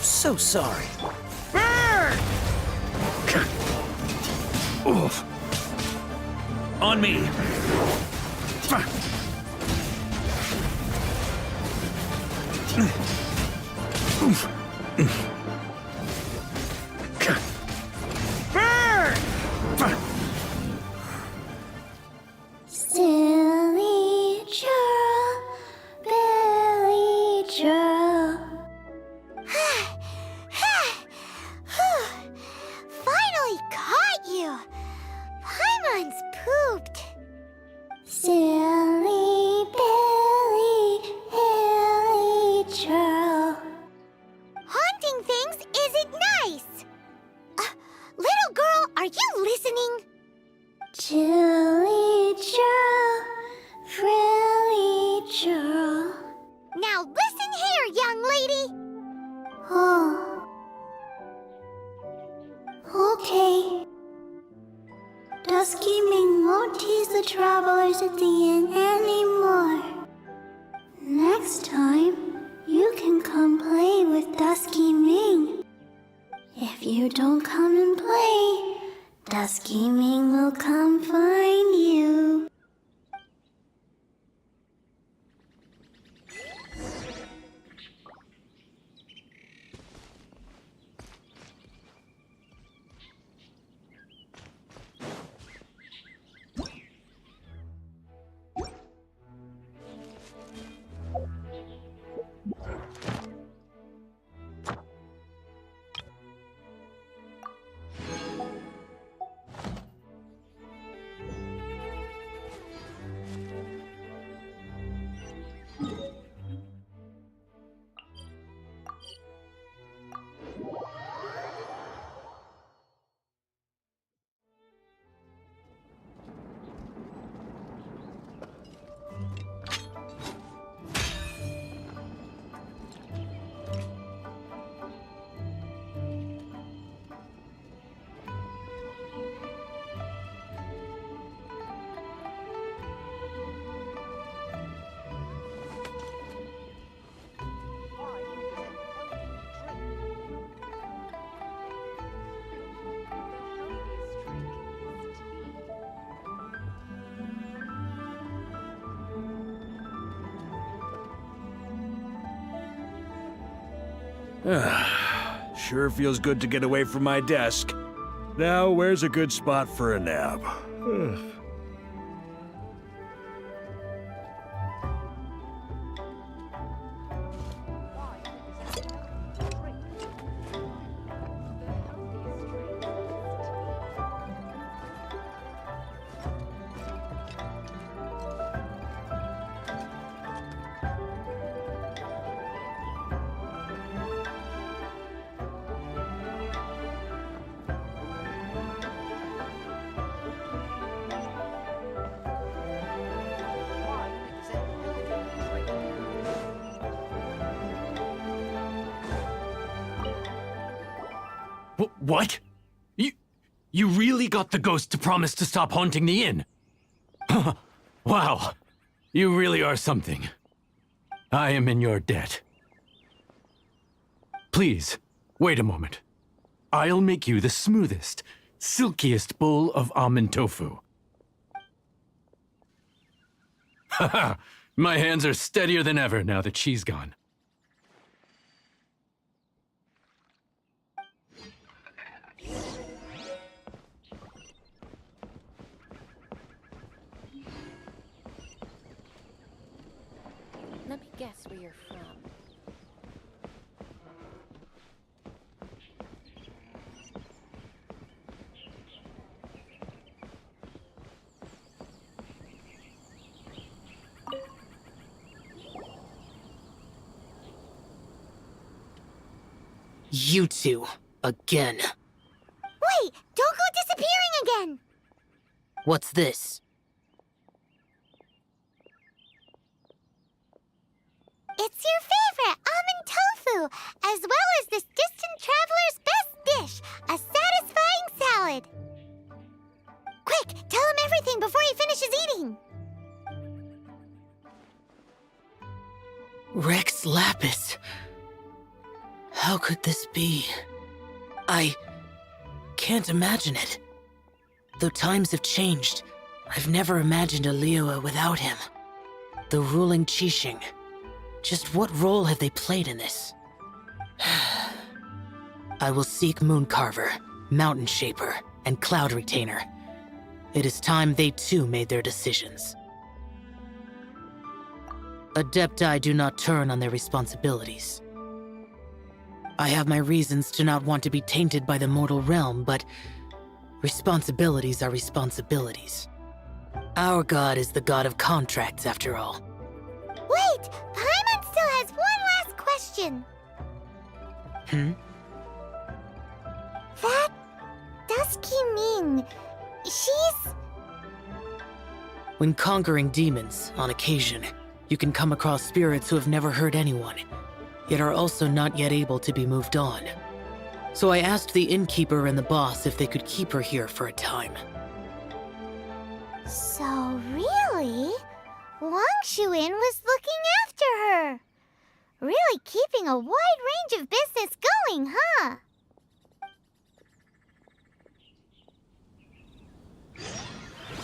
D: so sorry.
G: Oof. On me.
C: Silly churl, Billy churl. Finally caught you! Paimon's pooped. Silly Billy, Hilly churl. Haunting things isn't nice. Little girl, are you listening? Chilly churl, frilly churl. Now listen here, young lady. Oh. Okay. Dusky Ming won't tease the travelers at the inn anymore. Next time, you can come play with Dusky Ming. If you don't come and play, Dusky Ming will come find you.
G: Sure feels good to get away from my desk. Now, where's a good spot for a nap?
P: What? You really got the ghost to promise to stop haunting the inn? Wow, you really are something. I am in your debt. Please, wait a moment. I'll make you the smoothest, silkiest bowl of almond tofu. Haha, my hands are steadier than ever now that she's gone.
E: Let me guess where you're from.
M: You two, again.
C: Wait! Don't go disappearing again!
M: What's this?
C: It's your favorite almond tofu, as well as this distant traveler's best dish, a satisfying salad. Quick, tell him everything before he finishes eating.
M: Rex Lapis. How could this be? I can't imagine it. Though times have changed, I've never imagined a Liyue without him. The ruling Qixing. Just what role have they played in this? I will seek Mooncarver, Mountain Shaper, and Cloud Retainer. It is time they too made their decisions. Adepti do not turn on their responsibilities. I have my reasons to not want to be tainted by the mortal realm, but responsibilities are responsibilities. Our god is the god of contracts, after all.
C: Wait! Paimon still has one last question! That Dusky Ming, she's...
M: When conquering demons, on occasion, you can come across spirits who have never hurt anyone, yet are also not yet able to be moved on. So I asked the innkeeper and the boss if they could keep her here for a time.
C: So really, Wangshuin was looking after her. Really keeping a wide range of business going, huh?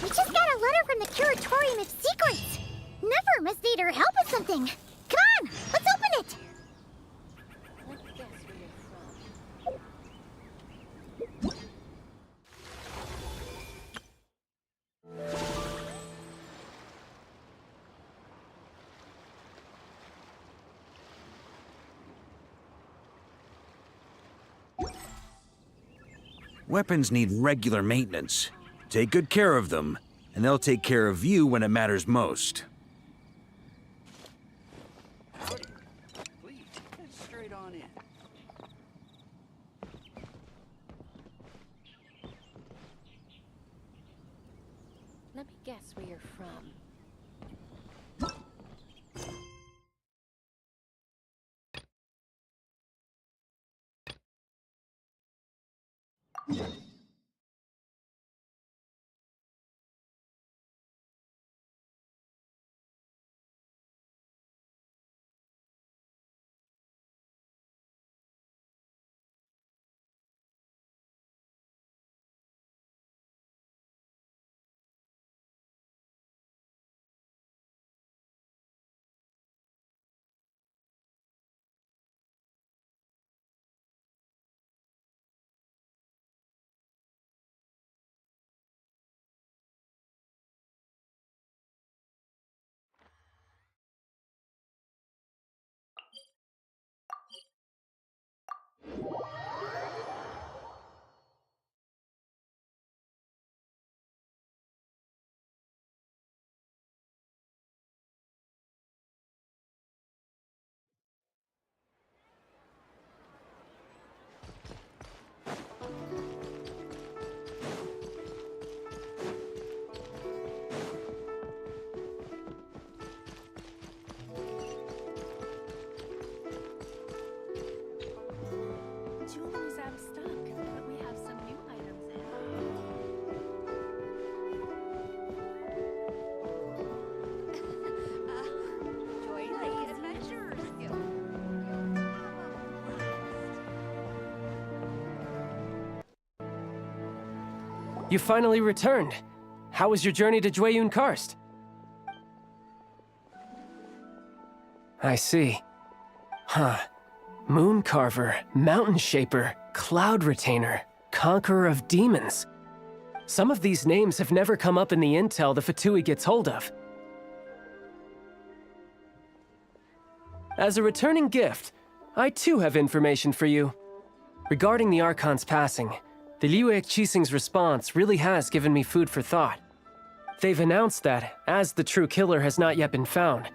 C: We just got a letter from the Curatorium of Secrets. Never must need her help with something. Come on, let's open it.
G: Weapons need regular maintenance. Take good care of them, and they'll take care of you when it matters most.
L: Please, head straight on in.
E: Let me guess where you're from.
F: Jewelry's out of stock, but we have some new items in. Joy the adventures.
Q: You finally returned. How was your journey to Jueyun Karst? I see. Huh. Mooncarver, Mountain Shaper, Cloud Retainer, Conqueror of Demons. Some of these names have never come up in the intel the Fatui gets hold of. As a returning gift, I too have information for you. Regarding the Archon's passing, the Liyue Qixing's response really has given me food for thought. They've announced that, as the true killer has not yet been found,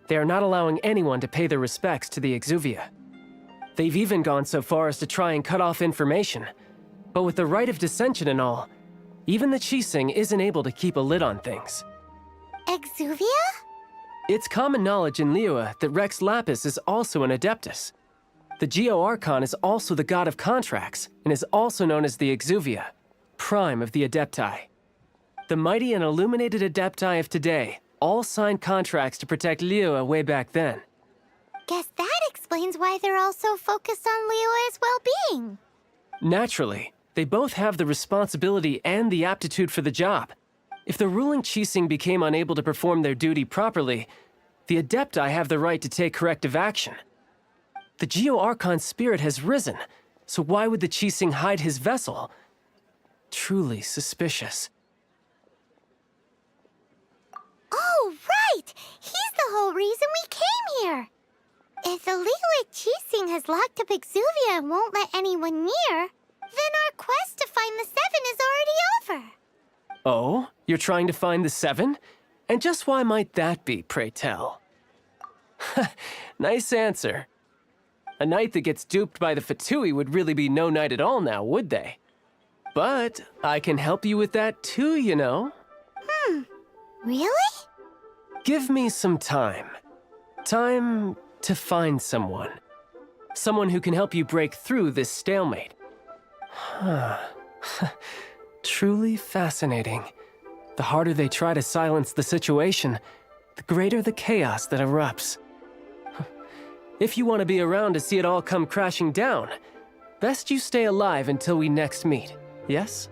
Q: they are not allowing anyone to pay their respects to the Exuvia. They've even gone so far as to try and cut off information. But with the right of dissension and all, even the Qixing isn't able to keep a lid on things.
C: Exuvia?
Q: It's common knowledge in Liyue that Rex Lapis is also an Adeptus. The Geo-Archon is also the god of contracts, and is also known as the Exuvia, prime of the Adepti. The mighty and illuminated Adepti of today all signed contracts to protect Liyue way back then.
C: Guess that explains why they're all so focused on Liyue's well-being.
Q: Naturally, they both have the responsibility and the aptitude for the job. If the ruling Qixing became unable to perform their duty properly, the Adepti have the right to take corrective action. The Geo-Archon's spirit has risen, so why would the Qixing hide his vessel? Truly suspicious.
C: Oh, right! He's the whole reason we came here! If the Liyue Qixing has locked up Exuvia and won't let anyone near, then our quest to find the Seven is already over.
Q: Oh, you're trying to find the Seven? And just why might that be, pray tell? Nice answer. A knight that gets duped by the Fatui would really be no knight at all now, would they? But I can help you with that too, you know.
C: Really?
Q: Give me some time. Time to find someone. Someone who can help you break through this stalemate. Truly fascinating. The harder they try to silence the situation, the greater the chaos that erupts. If you want to be around to see it all come crashing down, best you stay alive until we next meet, yes?